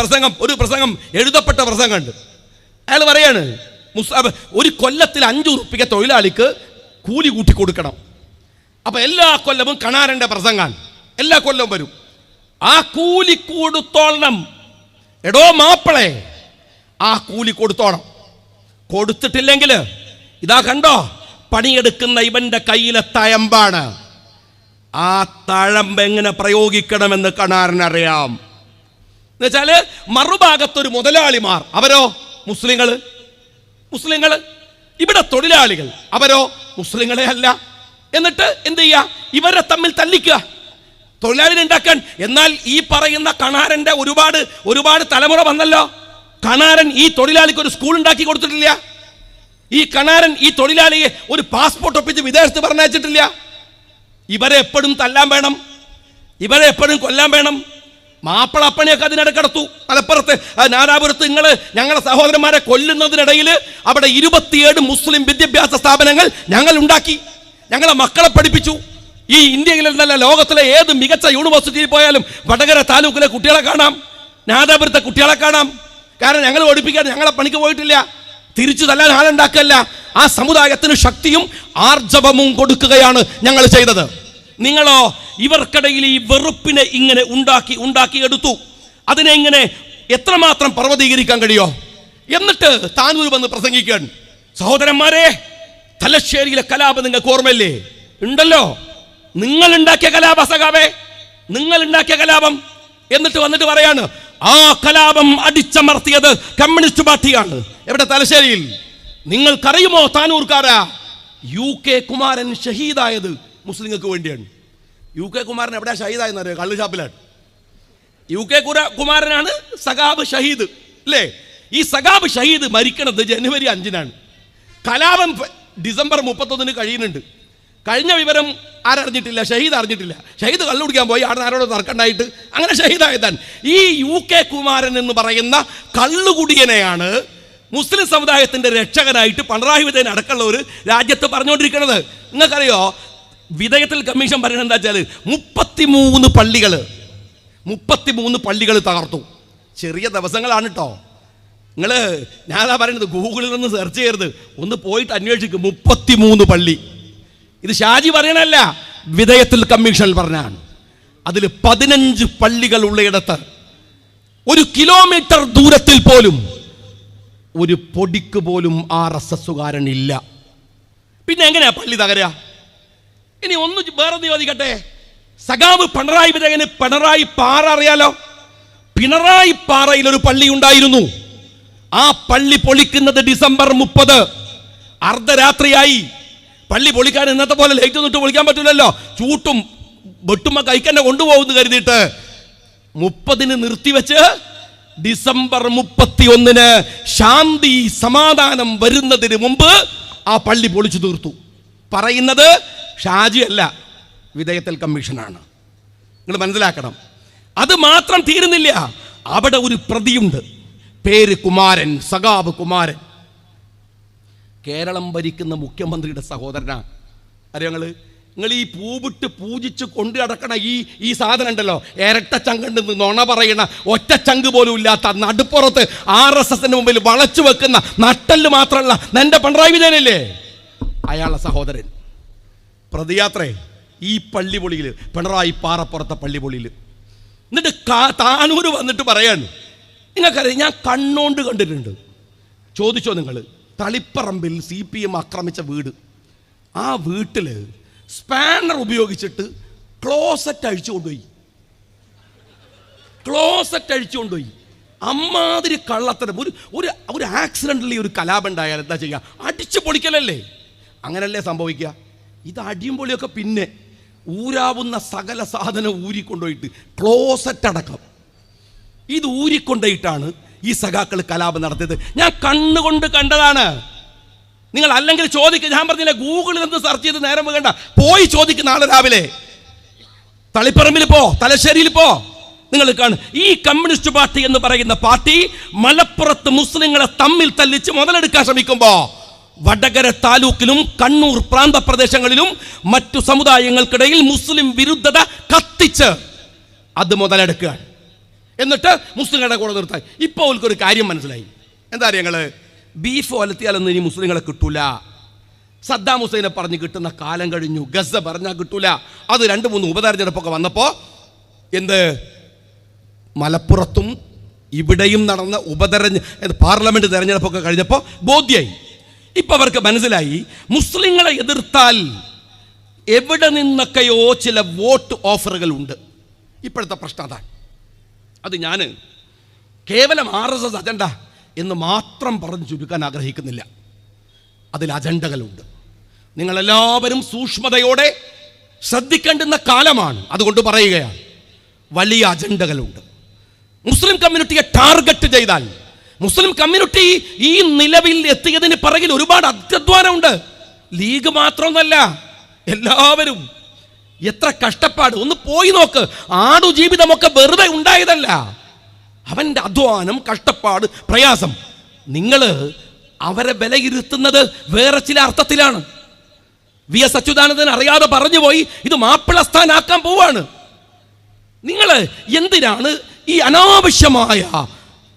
ഒരു പ്രസംഗം എഴുതപ്പെട്ട പ്രസംഗമുണ്ട്. അയാൾ പറയാണ്, ഒരു കൊല്ലത്തിൽ 5 ഉറുപ്പിക തൊഴിലാളിക്ക് കൂലി കൂട്ടി കൊടുക്കണം. അപ്പൊ എല്ലാ കൊല്ലവും കണാരൻ്റെ പ്രസംഗമാണ്, എല്ലാ കൊല്ലവും വരും. ആ കൂലി കൊടുത്തോളണം. എടോ മാപ്പിളെ, ആ കൂലി കൊടുത്തോണം. കൊടുത്തിട്ടില്ലെങ്കിൽ ഇതാ കണ്ടോ, പണിയെടുക്കുന്ന ഇവന്റെ കയ്യിലെ തഴമ്പാണ്. ആ തഴമ്പ് എങ്ങനെ പ്രയോഗിക്കണമെന്ന് കണാരനറിയാം. എന്നുവെച്ചാല് മറുഭാഗത്തൊരു മുതലാളിമാർ, അവരോ മുസ്ലിങ്ങള്. ഇവിടെ തൊഴിലാളികൾ, അവരോ മുസ്ലിങ്ങളെ അല്ല. എന്നിട്ട് എന്ത് ചെയ്യുക? ഇവരെ തമ്മിൽ തല്ലിക്കുക, തൊഴിലാളികൾ ഉണ്ടാക്കാൻ. എന്നാൽ ഈ പറയുന്ന കണാരന്റെ ഒരുപാട് തലമുറ വന്നല്ലോ. കണാരൻ ഈ തൊഴിലാളിക്ക് ഒരു സ്കൂൾ ഉണ്ടാക്കി കൊടുത്തിട്ടില്ല. ഈ കണാരൻ ഈ തൊഴിലാളിയെ ഒരു പാസ്പോർട്ട് ഒപ്പിച്ച് വിദേശത്ത് പറഞ്ഞയച്ചിട്ടില്ല. ഇവരെ എപ്പോഴും തല്ലാൻ വേണം, ഇവരെ എപ്പോഴും കൊല്ലാൻ വേണം. മാപ്പിളപ്പണിയൊക്കെ അതിനിടക്കടത്തു. മലപ്പുറത്ത് നാദാപുരത്ത് ഞങ്ങളെ സഹോദരന്മാരെ കൊല്ലുന്നതിനിടയിൽ അവിടെ 27 മുസ്ലിം വിദ്യാഭ്യാസ സ്ഥാപനങ്ങൾ ഞങ്ങൾ ഉണ്ടാക്കി, ഞങ്ങളെ മക്കളെ പഠിപ്പിച്ചു. ഈ ഇന്ത്യയിൽ നല്ല ലോകത്തിലെ ഏത് മികച്ച യൂണിവേഴ്സിറ്റിയിൽ പോയാലും വടകര താലൂക്കിലെ കുട്ടികളെ കാണാം, നാദാപുരത്തെ കുട്ടികളെ കാണാം. കാരണം ഞങ്ങൾ പഠിപ്പിക്കാൻ ഞങ്ങളെ പണിക്ക് പോയിട്ടില്ല, തിരിച്ചു തല്ലാൻ ആളുണ്ടാക്കല്ല. ആ സമുദായത്തിന് ശക്തിയും ആർജവവും കൊടുക്കുകയാണ് ഞങ്ങൾ ചെയ്തത്. നിങ്ങളോ ഇവർക്കിടയിൽ ഈ വെറുപ്പിനെ ഇങ്ങനെ ഉണ്ടാക്കി എടുത്തു. അതിനെ ഇങ്ങനെ എത്രമാത്രം പർവ്വതീകരിക്കാൻ കഴിയോ? എന്നിട്ട് താനൂർ വന്ന് പ്രസംഗിക്കാൻ, സഹോദരന്മാരെ, തലശ്ശേരിയിലെ കലാപം നിങ്ങൾക്ക് ഓർമ്മയില്ലേ? ഉണ്ടല്ലോ, നിങ്ങൾ ഉണ്ടാക്കിയ കലാപ സഖാവേ, നിങ്ങൾ ഉണ്ടാക്കിയ കലാപം. എന്നിട്ട് വന്നിട്ട് പറയാണ്, ആ കലാപം അടിച്ചമർത്തിയത് കമ്മ്യൂണിസ്റ്റ് പാർട്ടിയാണ്. എവിടെ? തലശ്ശേരിയിൽ. നിങ്ങൾക്കറിയുമോ താനൂർക്കാരാ, UK കുമാരൻ ഷഹീദായത് മുസ്ലിങ്ങൾക്ക് വേണ്ടിയാണ്. UK കുമാരൻ എവിടെയാ ഷഹീദായെന്ന് അറിയാം? കള്ളുഷാപ്പിലാണ്. UK കുമാരനാണ് സഖാബ് ഷഹീദ്, അല്ലേ? ഈ സഖാബ് ഷഹീദ് മരിക്കണത് ജനുവരി 5-നാണ്. കലാപം ഡിസംബർ 31 കഴിയുന്നുണ്ട്. കഴിഞ്ഞ വിവരം ആരറിഞ്ഞിട്ടില്ല? ഷഹീദ് അറിഞ്ഞിട്ടില്ല. ഷഹീദ് കള്ളു കുടിക്കാൻ പോയി, അവിടെ ആരോട് തർക്കണ്ടായിട്ട് അങ്ങനെ ഷഹീദായതാണ്. ഈ UK കുമാരൻ എന്ന് പറയുന്ന കള്ളുകുടിയനെയാണ് മുസ്ലിം സമുദായത്തിന്റെ രക്ഷകനായിട്ട് പിണറായി വിജയൻ അടക്കമുള്ള ഒരു രാജ്യത്ത് പറഞ്ഞുകൊണ്ടിരിക്കുന്നത്. നിങ്ങൾക്കറിയോ, വിധേയത്തിൽ കമ്മീഷൻ പറയുന്നത് എന്താ വെച്ചാൽ 33 പള്ളികൾ തകർത്തു. ചെറിയ ദിവസങ്ങളാണ് കേട്ടോ. ഞാനാ പറയുന്നത്, ഗൂഗിളിൽ നിന്ന് സെർച്ച് ചെയ്യരുത്, ഒന്ന് പോയിട്ട് അന്വേഷിക്കും. 33 പള്ളി. ഇത് ഷാജി പറയണല്ല, വിധേയത്തിൽ കമ്മീഷനിൽ പറഞ്ഞാണ്. അതിൽ 15 പള്ളികൾ ഉള്ളയിടത്ത് 1 കിലോമീറ്റർ ദൂരത്തിൽ പോലും ഒരു പൊടിക്ക് പോലും RSSകാരനില്ല. പിന്നെ എങ്ങനെയാ പള്ളി തകരുക? ഇനി ഒന്ന് വേറെ ചോദിക്കട്ടെ, സഖാവ് പിണറായി വിജയന് പിണറായി പാറ അറിയാലോ? പിണറായി പാറയിൽ ഒരു പള്ളി ഉണ്ടായിരുന്നു. ആ പള്ളി പൊളിക്കുന്നത് ഡിസംബർ 30 അർദ്ധരാത്രിയായി. പള്ളി പൊളിക്കാൻ ഇന്നത്തെ പോലെ ലൈറ്റ് ഒന്നിട്ട് പൊളിക്കാൻ പറ്റില്ലല്ലോ. ചൂട്ടും വെട്ടുമ്പോ കൈക്കന്നെ കൊണ്ടുപോകുന്നു കരുതിയിട്ട് 30 നിർത്തിവെച്ച് ഡിസംബർ 31 ശാന്തി സമാധാനം വരുന്നതിന് മുമ്പ് ആ പള്ളി പൊളിച്ചു തീർത്തു. പറയുന്നത് ഷാജി അല്ല, വിധേയത്തൽ കമ്മീഷനാണ്. നിങ്ങൾ മനസ്സിലാക്കണം. അത് മാത്രം തീരുന്നില്ല, അവിടെ ഒരു പ്രതിയുണ്ട്, പേര് കുമാരൻ, സഖാവ് കുമാരൻ. കേരളം ഭരിക്കുന്ന മുഖ്യമന്ത്രിയുടെ സഹോദരനാ. അറിയാം നിങ്ങൾ ഈ പൂവിട്ട് പൂജിച്ച് കൊണ്ടു നടക്കണ ഈ സാധനം ഉണ്ടല്ലോ, ഇരട്ട ചങ്കണ്ടെന്ന് നുണ പറയണ, ഒറ്റ ചങ്ക് പോലും ഇല്ലാത്ത, നടുപ്പുറത്ത് RSSന്റെ മുമ്പിൽ വളച്ചു വെക്കുന്ന നട്ടല് മാത്രമല്ല നിന്റെ പിണറായി വിജയനല്ലേ, അയാളുടെ സഹോദരൻ പ്രതിയാത്രേ ഈ പള്ളിപൊളിയിൽ, പിണറായി പാറപ്പുറത്തെ പള്ളിപൊളിയിൽ. എന്നിട്ട് താനൂർ വന്നിട്ട് പറയാണ്, നിങ്ങൾക്കറിയാം ഞാൻ കണ്ണോണ്ട് കണ്ടിട്ടുണ്ട്. ചോദിച്ചോ നിങ്ങൾ, തളിപ്പറമ്പിൽ CPM ആക്രമിച്ച വീട്, ആ വീട്ടിൽ സ്പാനർ ഉപയോഗിച്ചിട്ട് ക്ലോസറ്റ് അഴിച്ചു കൊണ്ടുപോയി. അമ്മാതിരി കള്ളത്തരം. ഒരു ആക്സിഡൻ്റലി ഒരു കലാപം ഉണ്ടായാൽ എന്താ ചെയ്യുക? അടിച്ചു പൊളിക്കലല്ലേ? അങ്ങനല്ലേ സംഭവിക്കുക? ഇത് അടിയും പൊളിയൊക്കെ പിന്നെ ഊരാവുന്ന സകല സാധനം ഊരിക്കൊണ്ടുപോയിട്ട്, ക്ലോസറ്റ് അടക്കം ഇത് ഊരിക്കൊണ്ടുപോയിട്ടാണ് ഈ സഖാക്കൾ കലാപം നടത്തിയത്. ഞാൻ കണ്ണുകൊണ്ട് കണ്ടതാണ്. നിങ്ങൾ അല്ലെങ്കിൽ ചോദിക്കുക, ഞാൻ പറഞ്ഞില്ല ഗൂഗിളിൽ നിന്ന് സെർച്ച് ചെയ്ത് നേരം വേണ്ട, പോയി ചോദിക്കുക. നാളെ രാവിലെ തളിപ്പറമ്പിൽ പോ, തലശ്ശേരിയിൽ പോ, നിങ്ങൾ കാണും. ഈ കമ്മ്യൂണിസ്റ്റ് പാർട്ടി എന്ന് പറയുന്ന പാർട്ടി മലപ്പുറത്ത് മുസ്ലിങ്ങളെ തമ്മിൽ തല്ലിച്ച് മുതലെടുക്കാൻ ശ്രമിക്കുമ്പോൾ വടകര താലൂക്കിലും കണ്ണൂർ പ്രാന്തപ്രദേശങ്ങളിലും മറ്റു സമുദായങ്ങൾക്കിടയിൽ മുസ്ലിം വിരുദ്ധത കത്തിച്ച് അത് മുതലെടുക്കുക, എന്നിട്ട് മുസ്ലിങ്ങളുടെ കൂടെ നിർത്താൻ. ഇപ്പോൾ അവർക്കൊരു കാര്യം മനസ്സിലായി. എന്താ അറിയാം, ഞങ്ങൾ ബീഫ് ഒലത്തിയാലൊന്നും ഇനി മുസ്ലിങ്ങളെ കിട്ടൂല. സദ്ദാം ഹുസൈനെ പറഞ്ഞ് കിട്ടുന്ന കാലം കഴിഞ്ഞു. ഗസ പറഞ്ഞാൽ കിട്ടൂല. അത് 2-3 ഉപതെരഞ്ഞെടുപ്പൊക്കെ വന്നപ്പോൾ എന്ത് മലപ്പുറത്തും ഇവിടെയും നടന്ന പാർലമെന്റ് തെരഞ്ഞെടുപ്പൊക്കെ കഴിഞ്ഞപ്പോൾ ബോധ്യായി. ഇപ്പം അവർക്ക് മനസ്സിലായി, മുസ്ലിങ്ങളെ എതിർത്താൽ എവിടെ നിന്നൊക്കെയോ ചില വോട്ട് ഓഫറുകൾ ഉണ്ട്. ഇപ്പോഴത്തെ പ്രശ്നം അതാണ്. അത് ഞാൻ കേവലം RSS അജണ്ട എന്ന് മാത്രം പറഞ്ഞു ചുരുക്കാൻ ആഗ്രഹിക്കുന്നില്ല. അതിൽ അജണ്ടകളുണ്ട്. നിങ്ങളെല്ലാവരും സൂക്ഷ്മതയോടെ ശ്രദ്ധിക്കേണ്ടുന്ന കാലമാണ്. അതുകൊണ്ട് പറയുകയാണ്, വലിയ അജണ്ടകളുണ്ട്. മുസ്ലിം കമ്മ്യൂണിറ്റിയെ ടാർഗറ്റ് ചെയ്താൽ, മുസ്ലിം കമ്മ്യൂണിറ്റി ഈ നിലവിൽ എത്തിയതിന് പിറകിൽ ഒരുപാട് അധ്വാനമുണ്ട്. ലീഗ് മാത്രമൊന്നല്ല, എല്ലാവരും എത്ര കഷ്ടപ്പാട്. ഒന്ന് പോയി നോക്ക്. ആടുജീവിതമൊക്കെ വെറുതെ ഉണ്ടായതല്ല. അവൻ്റെ അധ്വാനം, കഷ്ടപ്പാട്, പ്രയാസം. നിങ്ങൾ അവരെ വിലയിരുത്തുന്നത് വേറെ ചില അർത്ഥത്തിലാണ്. VS അച്യുതാനന്ദൻ അറിയാതെ പറഞ്ഞു പോയി, ഇത് മാപ്പിളസ്ഥാനാക്കാൻ പോവാണ്. നിങ്ങൾ എന്തിനാണ് ഈ അനാവശ്യമായ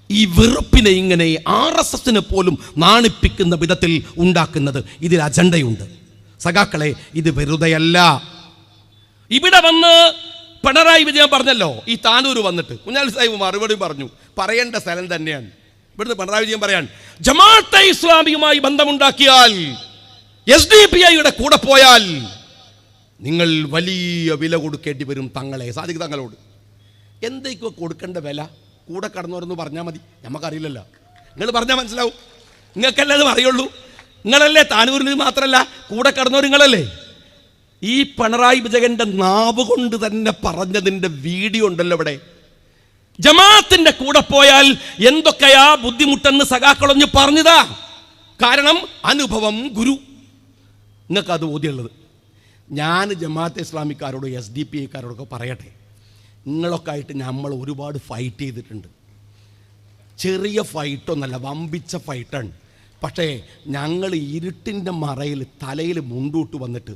ഈ വെറുപ്പിനെ ഇങ്ങനെ RSSനെ പോലും നാണിപ്പിക്കുന്ന വിധത്തിൽ ഉണ്ടാക്കുന്നത്? ഇതിൽ അജണ്ടയുണ്ട് സഖാക്കളെ. ഇത് വെറുതെയല്ല. ഇവിടെ വന്ന് പിണറായി വിജയൻ പറഞ്ഞല്ലോ, ഈ താനൂർ വന്നിട്ട് കുഞ്ഞാലി സാഹിബ് മറുപടി പറഞ്ഞു. പറയേണ്ട സ്ഥലം തന്നെയാണ്. ഇവിടുന്ന് പിണറായി വിജയൻ പറയാൻ, ജമാഅത്തെ ഇസ്ലാമിയുമായി ബന്ധമുണ്ടാക്കിയാൽ, SDPIയുടെ കൂടെ പോയാൽ നിങ്ങൾ വലിയ വില കൊടുക്കേണ്ടി വരും തങ്ങളെ. സാദിഖ് തങ്ങളോട് എന്തൊക്കെ കൊടുക്കേണ്ട വില കൂടെ കടന്നവരെന്ന് പറഞ്ഞാൽ മതി. നമുക്കറിയില്ലല്ലോ. നിങ്ങൾ പറഞ്ഞാൽ മനസ്സിലാവും. നിങ്ങൾക്കല്ലേ അത് അറിയുള്ളൂ. നിങ്ങളല്ലേ താനൂരിൽ മാത്രമല്ല കൂടെ കടന്നവർ നിങ്ങളല്ലേ. ഈ പിണറായി വിജയന്റെ നാവ് കൊണ്ട് തന്നെ പറഞ്ഞതിൻ്റെ വീഡിയോ ഉണ്ടല്ലോ ഇവിടെ. ജമാഅത്തിന്റെ കൂടെ പോയാൽ എന്തൊക്കെയാ ബുദ്ധിമുട്ടെന്ന് സഖാക്കളൊന്ന് പറഞ്ഞതാ. കാരണം അനുഭവം ഗുരു. നിങ്ങൾക്കത് ബോധ്യമുള്ളത്. ഞാൻ ജമാഅത്തെ ഇസ്ലാമിക്കാരോട് SDPIക്കാരോടൊക്കെ പറയട്ടെ, നിങ്ങളൊക്കെ ആയിട്ട് നമ്മൾ ഒരുപാട് ഫൈറ്റ് ചെയ്തിട്ടുണ്ട്. ചെറിയ ഫൈറ്റൊന്നല്ല, വമ്പിച്ച ഫൈറ്റാണ്. പക്ഷേ ഞങ്ങൾ ഇരുട്ടിൻ്റെ മറയിൽ തലയിൽ മുണ്ടൂട്ട് വന്നിട്ട്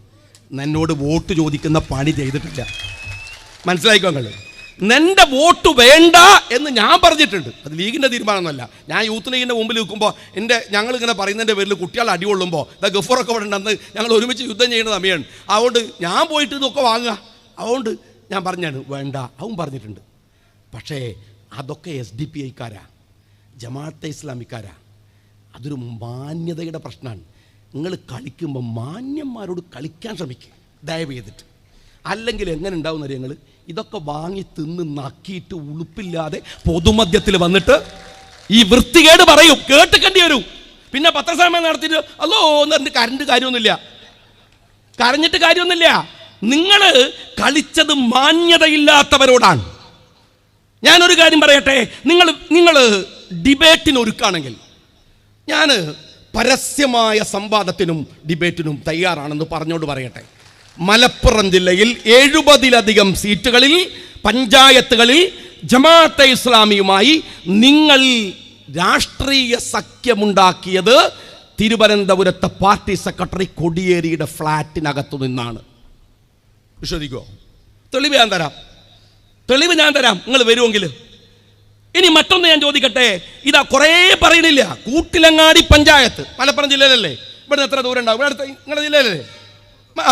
എന്നോട് വോട്ട് ചോദിക്കുന്ന പണി ചെയ്തിട്ടില്ല. മനസ്സിലായിക്കോ നിങ്ങൾ. നിന്റെ വോട്ട് വേണ്ട എന്ന് ഞാൻ പറഞ്ഞിട്ടുണ്ട്. അത് ലീഗിൻ്റെ തീരുമാനമൊന്നുമല്ല. ഞാൻ യൂത്ത് ലീഗിൻ്റെ മുമ്പിൽ നിൽക്കുമ്പോൾ ഞങ്ങളിങ്ങനെ പറയുന്നതിൻ്റെ പേരിൽ കുട്ടികൾ അടികൊള്ളുമ്പോൾ ഗഫൂറൊക്കെ ഇവിടെ ഉണ്ടെന്ന് ഞങ്ങൾ ഒരുമിച്ച് യുദ്ധം ചെയ്യുന്ന സമയമാണ്. അതുകൊണ്ട് ഞാൻ പോയിട്ട് ഇതൊക്കെ വാങ്ങുക. അതുകൊണ്ട് ഞാൻ പറഞ്ഞാണ് വേണ്ട, അവൻ പറഞ്ഞിട്ടുണ്ട്. പക്ഷേ അതൊക്കെ SDPIക്കാരാ, ജമാഅത്തെ ഇസ്ലാമിക്കാരാ. അതൊരു മാന്യതയുടെ പ്രശ്നമാണ്. നിങ്ങൾ കളിക്കുമ്പോൾ മാന്യന്മാരോട് കളിക്കാൻ ശ്രമിക്കുക ദയവ് ചെയ്തിട്ട്. അല്ലെങ്കിൽ എങ്ങനെ ഉണ്ടാവും അറിയാം, ഇതൊക്കെ വാങ്ങി തിന്ന് നക്കിയിട്ട് ഉളുപ്പില്ലാതെ പൊതുമധ്യത്തിൽ വന്നിട്ട് ഈ വൃത്തികേട് പറയും, കേട്ടിക്കേണ്ടി വരും. പിന്നെ പത്രസമ്മേളനം നടത്തിയിട്ട് അല്ലോ എന്ന് പറഞ്ഞിട്ട് കരണ്ട് കാര്യമൊന്നുമില്ല, കരഞ്ഞിട്ട് കാര്യമൊന്നുമില്ല. നിങ്ങൾ കളിച്ചത് മാന്യതയില്ലാത്തവരോടാണ്. ഞാനൊരു കാര്യം പറയട്ടെ, നിങ്ങൾ ഡിബേറ്റിന് ഒരുക്കാണെങ്കിൽ, ഞാൻ പരസ്യമായ സംവാദത്തിനും ഡിബേറ്റിനും തയ്യാറാണെന്ന് പറഞ്ഞോണ്ട് പറയട്ടെ. മലപ്പുറം ജില്ലയിൽ 70-ലധികം സീറ്റുകളിൽ പഞ്ചായത്തുകളിൽ ജമാഅത്തെ ഇസ്ലാമിയുമായി നിങ്ങൾ രാഷ്ട്രീയ സഖ്യമുണ്ടാക്കിയത് തിരുവനന്തപുരത്തെ പാർട്ടി സെക്രട്ടറി കൊടിയേരിയുടെ ഫ്ലാറ്റിനകത്തു നിന്നാണ്. വിശ്വസിക്കുമോ? തെളിവ് ഞാൻ തരാം നിങ്ങൾ വരുമെങ്കിൽ. ഇനി മറ്റൊന്ന് ഞാൻ ചോദിക്കട്ടെ. ഇതാ കുറേ പറയണില്ല. കൂട്ടിലങ്ങാടി പഞ്ചായത്ത് മലപ്പുറം ജില്ലയിലല്ലേ? ഇവിടെ എത്ര ദൂരം ഉണ്ടാവും? ഇവിടെ അടുത്ത നിങ്ങളുടെ ജില്ലയിലല്ലേ?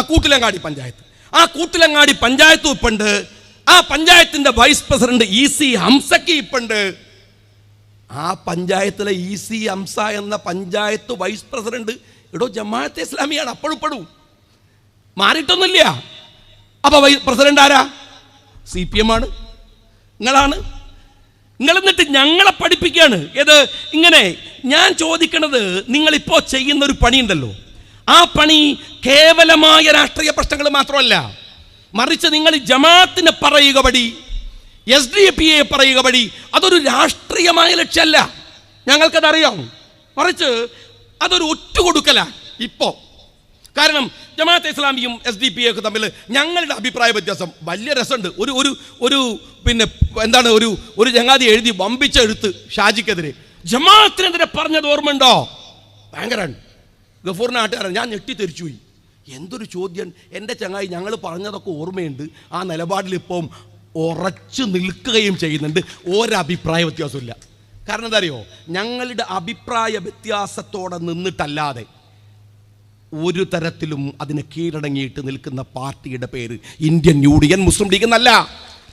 കൂട്ടിലങ്ങാടി പഞ്ചായത്ത്. ആ കൂട്ടിലങ്ങാടി പഞ്ചായത്ത് ഇപ്പുണ്ട്. ആ പഞ്ചായത്തിന്റെ വൈസ് പ്രസിഡന്റ് EC ഹംസക്ക് ഇപ്പുണ്ട്. ആ പഞ്ചായത്തിലെ EC ഹംസ എന്ന പഞ്ചായത്ത് വൈസ് പ്രസിഡന്റ് ജമാഅത്തെ ഇസ്ലാമിയാണ്. അപ്പോഴും മാറിയിട്ടൊന്നുമില്ല. അപ്പൊ വൈസ് പ്രസിഡന്റ് ആരാ? CPM ആണ്. നിങ്ങൾ എന്നിട്ട് ഞങ്ങളെ പഠിപ്പിക്കുകയാണ്. ഏത് ഇങ്ങനെ? ഞാൻ ചോദിക്കണത്, നിങ്ങളിപ്പോ ചെയ്യുന്ന ഒരു പണിയുണ്ടല്ലോ, ആ പണി കേവലമായ രാഷ്ട്രീയ പ്രശ്നങ്ങൾ മാത്രമല്ല, മറിച്ച് നിങ്ങൾ ജമാഅത്തിനെ പറയുക വഴി, SDP പറയുക വഴി, അതൊരു രാഷ്ട്രീയമായ ലക്ഷ്യമല്ല. ഞങ്ങൾക്കതറിയാം. മറിച്ച് അതൊരു ഒറ്റുകൊടുക്കല ഇപ്പോ. കാരണം ജമാഅത്തെ ഇസ്ലാമിയും SDP ഒക്കെ തമ്മിൽ ഞങ്ങളുടെ അഭിപ്രായ വ്യത്യാസം വലിയ രസമുണ്ട്. ഒരു ചങ്ങാതി എഴുതി വമ്പിച്ച എഴുത്ത് ഷാജിക്കെതിരെ, ജമാഅത്തിനെതിരെ പറഞ്ഞത് ഓർമ്മയുണ്ടോ? ഭയങ്കരമാണ്. ഗഫൂർ നാട്ടുകാരൻ. ഞാൻ ഞെട്ടിത്തെരിച്ചുപോയി. എന്തൊരു ചോദ്യം! എൻ്റെ ചങ്ങായി, ഞങ്ങൾ പറഞ്ഞതൊക്കെ ഓർമ്മയുണ്ട്. ആ നിലപാടിൽ ഇപ്പം ഉറച്ചു നിൽക്കുകയും ചെയ്യുന്നുണ്ട്. ഒരഭിപ്രായ വ്യത്യാസമില്ല. കാരണം എന്താ അറിയോ? ഞങ്ങളുടെ അഭിപ്രായ വ്യത്യാസത്തോടെ നിന്നിട്ടല്ലാതെ ഒരു തരത്തിലും അതിനെ കീഴടങ്ങിയിട്ട് നിൽക്കുന്ന പാർട്ടിയുടെ പേര് ഇന്ത്യൻ യൂണിയൻ മുസ്ലിം ലീഗ് എന്നല്ല.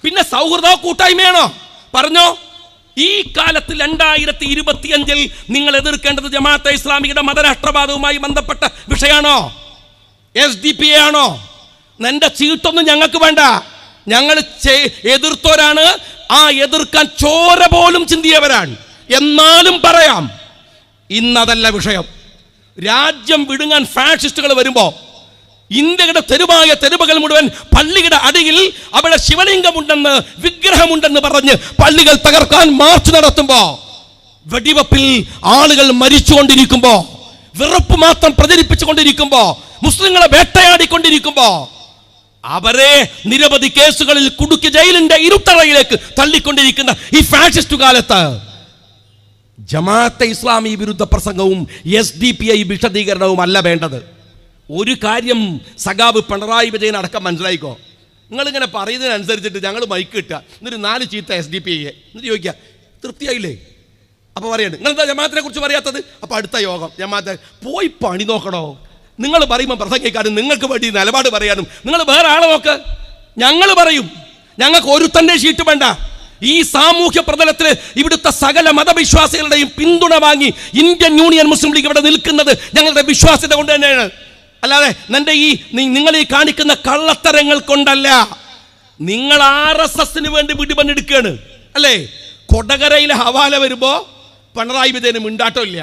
പിന്നെ സൗഹൃദ കൂട്ടായ്മയാണോ? പറഞ്ഞോ. ഈ കാലത്ത് 2025 നിങ്ങൾ എതിർക്കേണ്ടത് ജമാഅത്തെ ഇസ്ലാമിയുടെ മതരാഷ്ട്രവാദവുമായി ബന്ധപ്പെട്ട വിഷയമാണോ? SDP ആണോ? എന്റെ ചീട്ടൊന്നും ഞങ്ങൾക്ക് വേണ്ട. ഞങ്ങൾ എതിർത്തോരാണ്. ആ എതിർക്കാൻ ചോര പോലും ചിന്തിയവരാണ്. എന്നാലും പറയാം, ഇന്നതല്ല വിഷയം. രാജ്യം വിടുങ്ങാൻ ഫാഷിസ്റ്റുകൾ വരുമ്പോ ഇന്ത്യയുടെ തെരുവുകൾ മുഴുവൻ പള്ളിയുടെ അടിയിൽ അവിടെ ശിവലിംഗമുണ്ടെന്ന്, വിഗ്രഹമുണ്ടെന്ന് പറഞ്ഞ് പള്ളികൾ തകർക്കാൻ മാർച്ച് നടത്തുമ്പോ, വെടിവെപ്പിൽ ആളുകൾ മരിച്ചുകൊണ്ടിരിക്കുമ്പോ, വെറുപ്പ് മാത്രം പ്രചരിപ്പിച്ചുകൊണ്ടിരിക്കുമ്പോ, മുസ്ലിങ്ങളെ വേട്ടയാടിക്കൊണ്ടിരിക്കുമ്പോ, അവരെ നിരവധി കേസുകളിൽ കുടുക്കി ജയിലിന്റെ ഇരുട്ടറയിലേക്ക് തള്ളിക്കൊണ്ടിരിക്കുന്ന ഈ ഫാഷിസ്റ്റ് കാലത്ത് ജമാഅത്തെ ഇസ്ലാമി വിരുദ്ധ പ്രസംഗവും SDP വിശദീകരണവും അല്ല വേണ്ടത്. ഒരു കാര്യം സഖാവ് പിണറായി വിജയൻ അടക്കം മനസ്സിലായിക്കോ. നിങ്ങളിങ്ങനെ പറയുന്നതിനനുസരിച്ചിട്ട് ഞങ്ങൾ മൈക്ക് കിട്ടുക, എന്നിട്ട് 4 ചീത്ത SDP എന്നിട്ട് ചോദിക്കുക, തൃപ്തിയായില്ലേ? അപ്പോൾ പറയണ്ട്, നിങ്ങളെന്താ ജമാഅത്തിനെ കുറിച്ച് പറയാത്തത്? അപ്പോൾ അടുത്ത യോഗം ജമാഅത്തെ പോയി പണി നോക്കണോ? നിങ്ങൾ പറയുമ്പോൾ പ്രസംഗിക്കാനും നിങ്ങൾക്ക് വേണ്ടി നിലപാട് പറയാനും നിങ്ങൾ വേറെ ആളെ നോക്ക്. ഞങ്ങൾ പറയും, ഞങ്ങൾക്ക് ഒരുത്തൻ്റെ ഷീറ്റ് വേണ്ട. ഈ സാമൂഹ്യ പ്രതലത്തിൽ ഇവിടുത്തെ സകല മതവിശ്വാസികളുടെയും പിന്തുണ വാങ്ങി ഇന്ത്യൻ യൂണിയൻ മുസ്ലിം ലീഗ് ഇവിടെ നിൽക്കുന്നത് ഞങ്ങളുടെ വിശ്വാസ്യത കൊണ്ട് തന്നെയാണ്. അല്ലാതെ നിങ്ങൾ ഈ കാണിക്കുന്ന കള്ളത്തരങ്ങൾ കൊണ്ടല്ല. നിങ്ങൾ RSSന് വേണ്ടി പിടിപെടുക്കുകയാണ് അല്ലേ? കൊടകരയിലെ ഹവാല വരുമ്പോ പിണറായി വിജയന് മിണ്ടാട്ടമില്ല.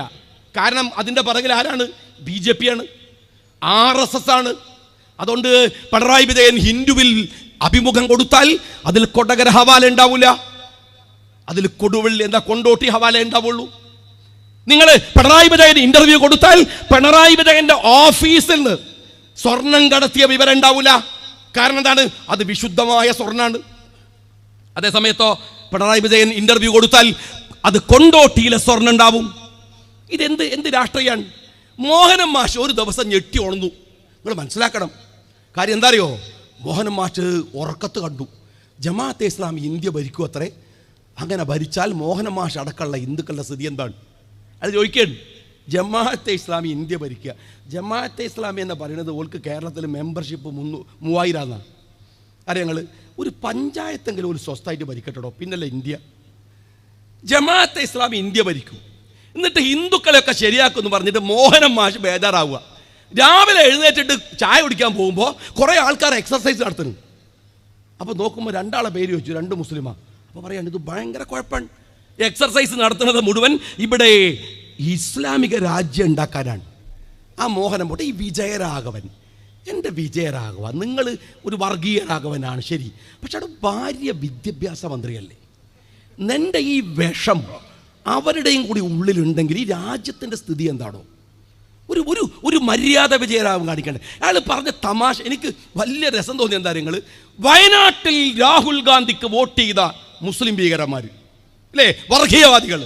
കാരണം അതിന്റെ പിറകിൽ ആരാണ്? BJP ആണ്, RSS ആണ്. അതുകൊണ്ട് പിണറായി വിജയൻ ഹിന്ദുവിൽ അഭിമുഖം കൊടുത്താൽ അതിൽ കൊടകര ഹവാല ഉണ്ടാവില്ല, അതിൽ കൊണ്ടോട്ടി ഹവാല ഉണ്ടാവുള്ളൂ. നിങ്ങൾ പിണറായി വിജയൻ ഇന്റർവ്യൂ കൊടുത്താൽ പിണറായി വിജയന്റെ ഓഫീസിൽ നിന്ന് സ്വർണം കടത്തിയ വിവരം ഉണ്ടാവില്ല. കാരണം എന്താണ്? അത് വിശുദ്ധമായ സ്വർണ്ണാണ്. അതേസമയത്തോ പിണറായി വിജയൻ ഇന്റർവ്യൂ കൊടുത്താൽ അത് കൊണ്ടോട്ടിയിലെ സ്വർണ്ണം ഉണ്ടാവും. എന്ത് രാഷ്ട്രീയമാണ്? മോഹനൻ മാഷ് ഒരു ദിവസം ഞെട്ടി ഉണർന്നു. നിങ്ങൾ മനസ്സിലാക്കണം. കാര്യം എന്താ അറിയോ? മോഹനൻ മാഷ് ഉറക്കത്ത് കണ്ടു ജമാഅത്തെ ഇസ്ലാമി ഇന്ത്യ ഭരിക്കും അത്രേ. അങ്ങനെ ഭരിച്ചാൽ മോഹനൻ മാഷ് അടക്കമുള്ള ഹിന്ദുക്കളുടെ സ്ഥിതി എന്താണ്? അത് ചോദിക്കുകയാണ്. ജമാഅത്തെ ഇസ്ലാമി ഇന്ത്യ ഭരിക്കുക. ജമാഅത്തെ ഇസ്ലാമി എന്ന് പറയുന്നത് ഓൾക്ക് കേരളത്തിൽ മെമ്പർഷിപ്പ് 3000 എന്നാണ്. അറിയാം ഞങ്ങൾ ഒരു പഞ്ചായത്തെങ്കിലും ഒരു സ്വസ്ഥമായിട്ട് ഭരിക്കട്ടോ, പിന്നല്ല ഇന്ത്യ. ജമാഅത്തെ ഇസ്ലാമി ഇന്ത്യ ഭരിക്കും. എന്നിട്ട് ഹിന്ദുക്കളെയൊക്കെ ശരിയാക്കുമെന്ന് പറഞ്ഞിട്ട് മോഹനൻ മാഷ് ബേജാറാവുക. രാവിലെ എഴുന്നേറ്റിട്ട് ചായ കുടിക്കാൻ പോകുമ്പോൾ കുറേ ആൾക്കാർ എക്സർസൈസ് നടത്തുന്നു. അപ്പോൾ നോക്കുമ്പോൾ 2 ആളെ പേര് വെച്ചു, 2 മുസ്ലിമാണ്. അപ്പോൾ പറയാണ് ഇത് ഭയങ്കര കുഴപ്പമാണ്. എക്സർസൈസ് നടത്തുന്നത് മുഴുവൻ ഇവിടെ ഇസ്ലാമിക രാജ്യം ഉണ്ടാക്കാനാണ്. ആ മോഹനം പോട്ടെ, ഈ വിജയരാഘവൻ, എൻ്റെ വിജയരാഘവ, നിങ്ങൾ ഒരു വർഗീയ രാഘവനാണ് ശരി, പക്ഷെ അവിടെ ഭാര്യ വിദ്യാഭ്യാസ മന്ത്രിയല്ലേ? നിൻ്റെ ഈ വിഷം അവരുടെയും കൂടി ഉള്ളിലുണ്ടെങ്കിൽ ഈ രാജ്യത്തിൻ്റെ സ്ഥിതി എന്താണോ? ഒരു മര്യാദ വിജയരാവും കാണിക്കണ്ടേ? അയാൾ പറഞ്ഞ തമാശ എനിക്ക് വലിയ രസം തോന്നിയ എന്താ നിങ്ങൾ, വയനാട്ടിൽ രാഹുൽ ഗാന്ധിക്ക് വോട്ട് ചെയ്ത മുസ്ലിം ഭീകരന്മാർ അല്ലേ, വർഗീയവാദികൾ.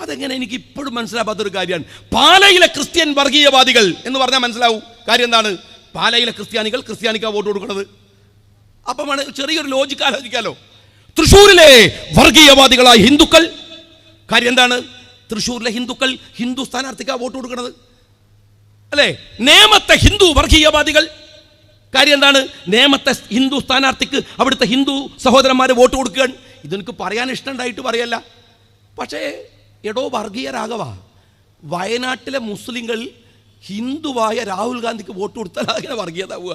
അതെങ്ങനെ എനിക്ക് ഇപ്പോഴും മനസ്സിലാക്കാത്തൊരു കാര്യമാണ്. പാലയിലെ ക്രിസ്ത്യൻ വർഗീയവാദികൾ എന്ന് പറഞ്ഞാൽ മനസ്സിലാവും. കാര്യം എന്താണ്? പാലയിലെ ക്രിസ്ത്യാനിക്കാണ് വോട്ട് കൊടുക്കുന്നത്. അപ്പം ചെറിയൊരു ലോജിക്ക് ആലോചിക്കാലോ. തൃശ്ശൂരിലെ വർഗീയവാദികളായ ഹിന്ദുക്കൾ, കാര്യം എന്താണ്? തൃശ്ശൂരിലെ ഹിന്ദുക്കൾ ഹിന്ദു സ്ഥാനാർത്ഥിക്കാണ് വോട്ട് കൊടുക്കുന്നത് അല്ലേ. നേമത്തെ ഹിന്ദു വർഗീയവാദികൾ, കാര്യം എന്താണ്? നേമത്തെ ഹിന്ദു സ്ഥാനാർത്ഥിക്ക് അവിടുത്തെ ഹിന്ദു സഹോദരന്മാരെ വോട്ട് കൊടുക്കുകയാണ്. ഇതെനിക്ക് പറയാൻ ഇഷ്ടമുണ്ടായിട്ട് പറയല്ല. പക്ഷേ എടോ വർഗീയരാഘവ, വയനാട്ടിലെ മുസ്ലിങ്ങൾ ഹിന്ദുവായ രാഹുൽ ഗാന്ധിക്ക് വോട്ട് കൊടുത്താൽ അങ്ങനെ വർഗീയതാവുക?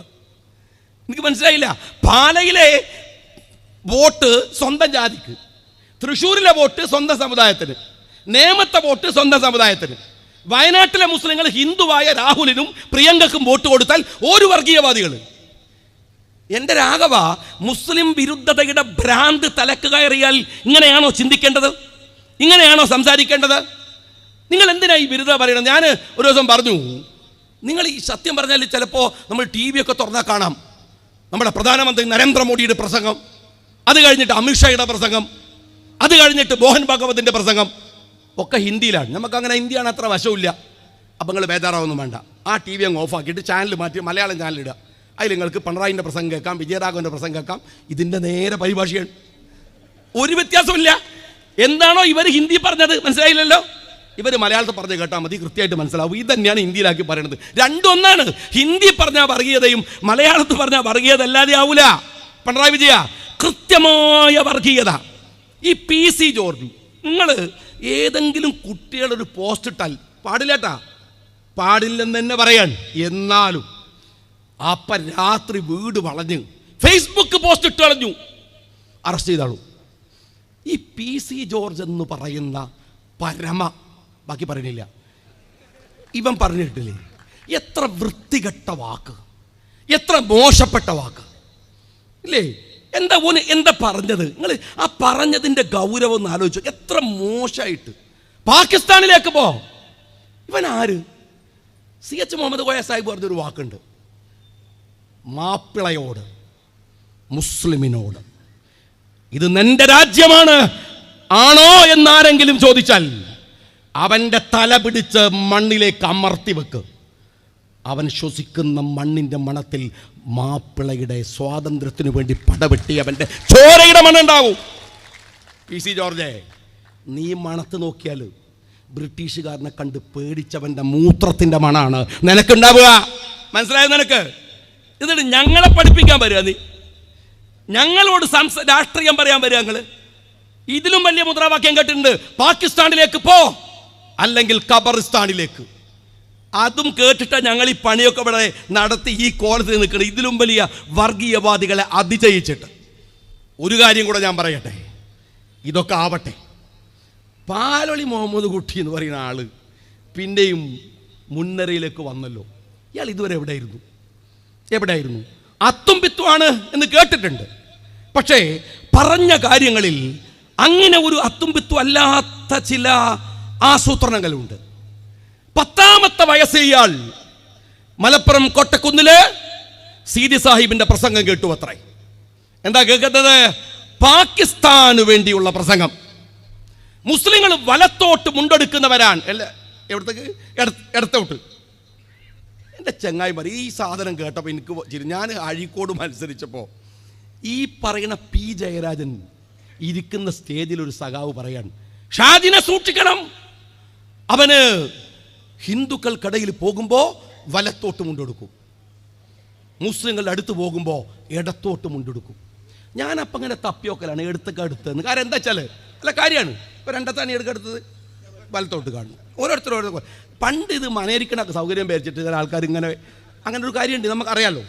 എനിക്ക് മനസ്സിലായില്ല. പാലയിലെ വോട്ട് സ്വന്തം ജാതിക്ക്, തൃശ്ശൂരിലെ വോട്ട് സ്വന്തം സമുദായത്തിന്, നേമത്തെ വോട്ട് സ്വന്തം സമുദായത്തിന്. വയനാട്ടിലെ മുസ്ലിങ്ങൾ ഹിന്ദുവായ രാഹുലിനും പ്രിയങ്കക്കും വോട്ട് കൊടുത്താൽ ഒരു വർഗീയവാദികൾ. എൻ്റെ രാഘവ, മുസ്ലിം വിരുദ്ധതയുടെ ഭ്രാന്ത് തലക്ക് കയറിയാൽ ഇങ്ങനെയാണോ ചിന്തിക്കേണ്ടത്? ഇങ്ങനെയാണോ സംസാരിക്കേണ്ടത്? നിങ്ങൾ എന്തിനാ ഈ വിരുദ്ധത പറയണം? ഞാൻ ഒരു ദിവസം പറഞ്ഞു, നിങ്ങൾ ഈ സത്യം പറഞ്ഞാൽ ചിലപ്പോൾ നമ്മൾ ടി വി ഒക്കെ തുറന്നാൽ കാണാം നമ്മുടെ പ്രധാനമന്ത്രി നരേന്ദ്രമോദിയുടെ പ്രസംഗം, അത് കഴിഞ്ഞിട്ട് അമിത്ഷായുടെ പ്രസംഗം, അത് കഴിഞ്ഞിട്ട് മോഹൻ ഭാഗവതിൻ്റെ പ്രസംഗം ഒക്കെ ഹിന്ദിയിലാണ്. നമുക്കങ്ങനെ ഹിന്ദിയാണ് അത്ര വശമില്ല. അപ്പം നിങ്ങൾ ബേജാറാവൊന്നും വേണ്ട. ആ ടി വി അങ്ങ് ഓഫാക്കിയിട്ട് ചാനൽ മാറ്റി മലയാളം ചാനലിടുക. അതിൽ നിങ്ങൾക്ക് പിണറായിൻ്റെ പ്രസംഗം കേൾക്കാം, വിജയരാഘവൻ്റെ പ്രസംഗം കേൾക്കാം. ഇതിൻ്റെ നേരെ പരിഭാഷയാണ്, ഒരു വ്യത്യാസമില്ല. എന്താണോ ഇവർ ഹിന്ദി പറഞ്ഞത് മനസ്സിലായില്ലല്ലോ, ഇവർ മലയാളത്തിൽ പറഞ്ഞ് കേട്ടാൽ മതി, കൃത്യമായിട്ട് മനസ്സിലാവും. ഇത് തന്നെയാണ് ഹിന്ദിയിലാക്കി പറയുന്നത്. രണ്ടും ഒന്നാണ്. ഹിന്ദി പറഞ്ഞാൽ വർഗീയതയും മലയാളത്തിൽ പറഞ്ഞാൽ വർഗീയത അല്ലാതെ ആവൂല. പിണറായി വിജയ, കൃത്യമായ വർഗീയത. ഈ PC ജോർജ്, നിങ്ങൾ ഏതെങ്കിലും കുട്ടികളൊരു പോസ്റ്റ് ഇട്ടാൽ പാടില്ലാട്ടാ, പാടില്ലെന്ന് തന്നെ പറയാൻ, എന്നാലും അപ്പം രാത്രി വീട് വളഞ്ഞ് ഫേസ്ബുക്ക് പോസ്റ്റ് ഇട്ട് കളഞ്ഞു, അറസ്റ്റ് ചെയ്താളൂ. ഈ PC ജോർജ് എന്ന് പറയുന്ന പരമ, ബാക്കി പറയുന്നില്ല, ഇവൻ പറഞ്ഞിട്ടില്ലേ എത്ര വൃത്തികെട്ട വാക്ക്, എത്ര മോശപ്പെട്ട വാക്ക് ഇല്ലേ? എന്താ പറഞ്ഞത്? നിങ്ങൾ ആ പറഞ്ഞതിൻ്റെ ഗൗരവം ഒന്ന് ആലോചിച്ചു. എത്ര മോശമായിട്ട്. പാകിസ്ഥാനിലേക്ക് പോ. ഇവൻ ആര്? CH മുഹമ്മദ് കോയ സാഹിബ് പറഞ്ഞൊരു വാക്കുണ്ട്, മാപ്പിളയോട്, മുസ്ലിമിനോട് ഇത് നിന്റെ രാജ്യമാണ് ആണോ എന്നാരെങ്കിലും ചോദിച്ചാൽ അവൻ്റെ തല പിടിച്ച് മണ്ണിലേക്ക് അമർത്തി വെക്ക്. അവൻ ശ്വസിക്കുന്ന മണ്ണിൻ്റെ മണത്തിൽ മാപ്പിളയുടെ സ്വാതന്ത്ര്യത്തിനു വേണ്ടി പടവെട്ടി അവൻ്റെ ചോരയുടെ മണ്ണുണ്ടാവും. PC ജോർജെ, നീ മണത്ത് നോക്കിയാൽ ബ്രിട്ടീഷുകാരനെ കണ്ട് പേടിച്ചവൻ്റെ മൂത്രത്തിൻ്റെ മണാണ് നിനക്കുണ്ടാവുക. മനസ്സിലായോ നിനക്ക്? എന്നിട്ട് ഞങ്ങളെ പഠിപ്പിക്കാൻ വരിക, നീ ഞങ്ങളോട് രാഷ്ട്രീയം പറയാൻ വരിക. ഞങ്ങൾ ഇതിലും വലിയ മുദ്രാവാക്യം കേട്ടിട്ടുണ്ട്, പാകിസ്ഥാനിലേക്ക് പോ അല്ലെങ്കിൽ ഖബറിസ്ഥാനിലേക്ക്. അതും കേട്ടിട്ടാണ് ഞങ്ങൾ ഈ പണിയൊക്കെ ഇവിടെ നടത്തി ഈ കോളത്തിൽ നിൽക്കുന്നത്, ഇതിലും വലിയ വർഗീയവാദികളെ അതിജയിച്ചിട്ട്. ഒരു കാര്യം കൂടെ ഞാൻ പറയട്ടെ, ഇതൊക്കെ ആവട്ടെ. പാലൊളി മുഹമ്മദ് കുട്ടി എന്ന് പറയുന്ന ആള് പിന്നെയും മുൻനിരയിലേക്ക് വന്നല്ലോ. ഇയാൾ ഇതുവരെ എവിടെയായിരുന്നു? അത്തും പിത്തുമാണ് എന്ന് കേട്ടിട്ടുണ്ട്. പക്ഷേ പറഞ്ഞ കാര്യങ്ങളിൽ അങ്ങനെ ഒരു അത്തും പിത്തും അല്ലാത്ത ചില ആസൂത്രണങ്ങളുണ്ട്. 10ാമത്തെ വയസ്സിൽ ഇയാൾ മലപ്പുറം കോട്ടക്കുന്നില് സീതി സാഹിബിന്റെ പ്രസംഗം കേട്ടു അത്രേ. എന്താ കേൾക്കുന്നത്? പാകിസ്ഥാന് വേണ്ടിയുള്ള പ്രസംഗം. മുസ്ലിങ്ങൾ വലത്തോട്ട് മുണ്ടെടുക്കുന്നവരാണ്. എവിടത്തേക്ക്? ഇടത്തോട്ട്. എൻ്റെ ചങ്ങായിമാർ, ഈ സാധനം കേട്ടപ്പോൾ എനിക്ക് ഞാൻ അഴീക്കോട് മത്സരിച്ചപ്പോൾ ഈ പറയുന്ന P ജയരാജൻ ഇരിക്കുന്ന സ്റ്റേജിൽ ഒരു സഖാവ് പറയാണ്, ഷാജിനെ സൂക്ഷിക്കണം, അവന് ഹിന്ദുക്കൾക്കിടയിൽ പോകുമ്പോൾ വലത്തോട്ട് മുണ്ടെടുക്കും, മുസ്ലിങ്ങളുടെ അടുത്ത് പോകുമ്പോൾ ഇടത്തോട്ട് മുണ്ടെടുക്കും. ഞാനപ്പം ഇങ്ങനെ തപ്പിയോക്കലാണ് എടുത്തെന്ന്. കാരണം എന്താ വെച്ചാൽ അല്ല കാര്യമാണ്. ഇപ്പോൾ രണ്ടത്താണ് എടുക്കെടുത്തത് വലത്തോട്ട് കാണും. ഓരോരുത്തരും പണ്ട് ഇത് മനേരിക്കണ സൗകര്യം പേരിച്ചിട്ട് ചില ആൾക്കാർ അങ്ങനെ ഒരു കാര്യമുണ്ട്, നമുക്കറിയാലോ.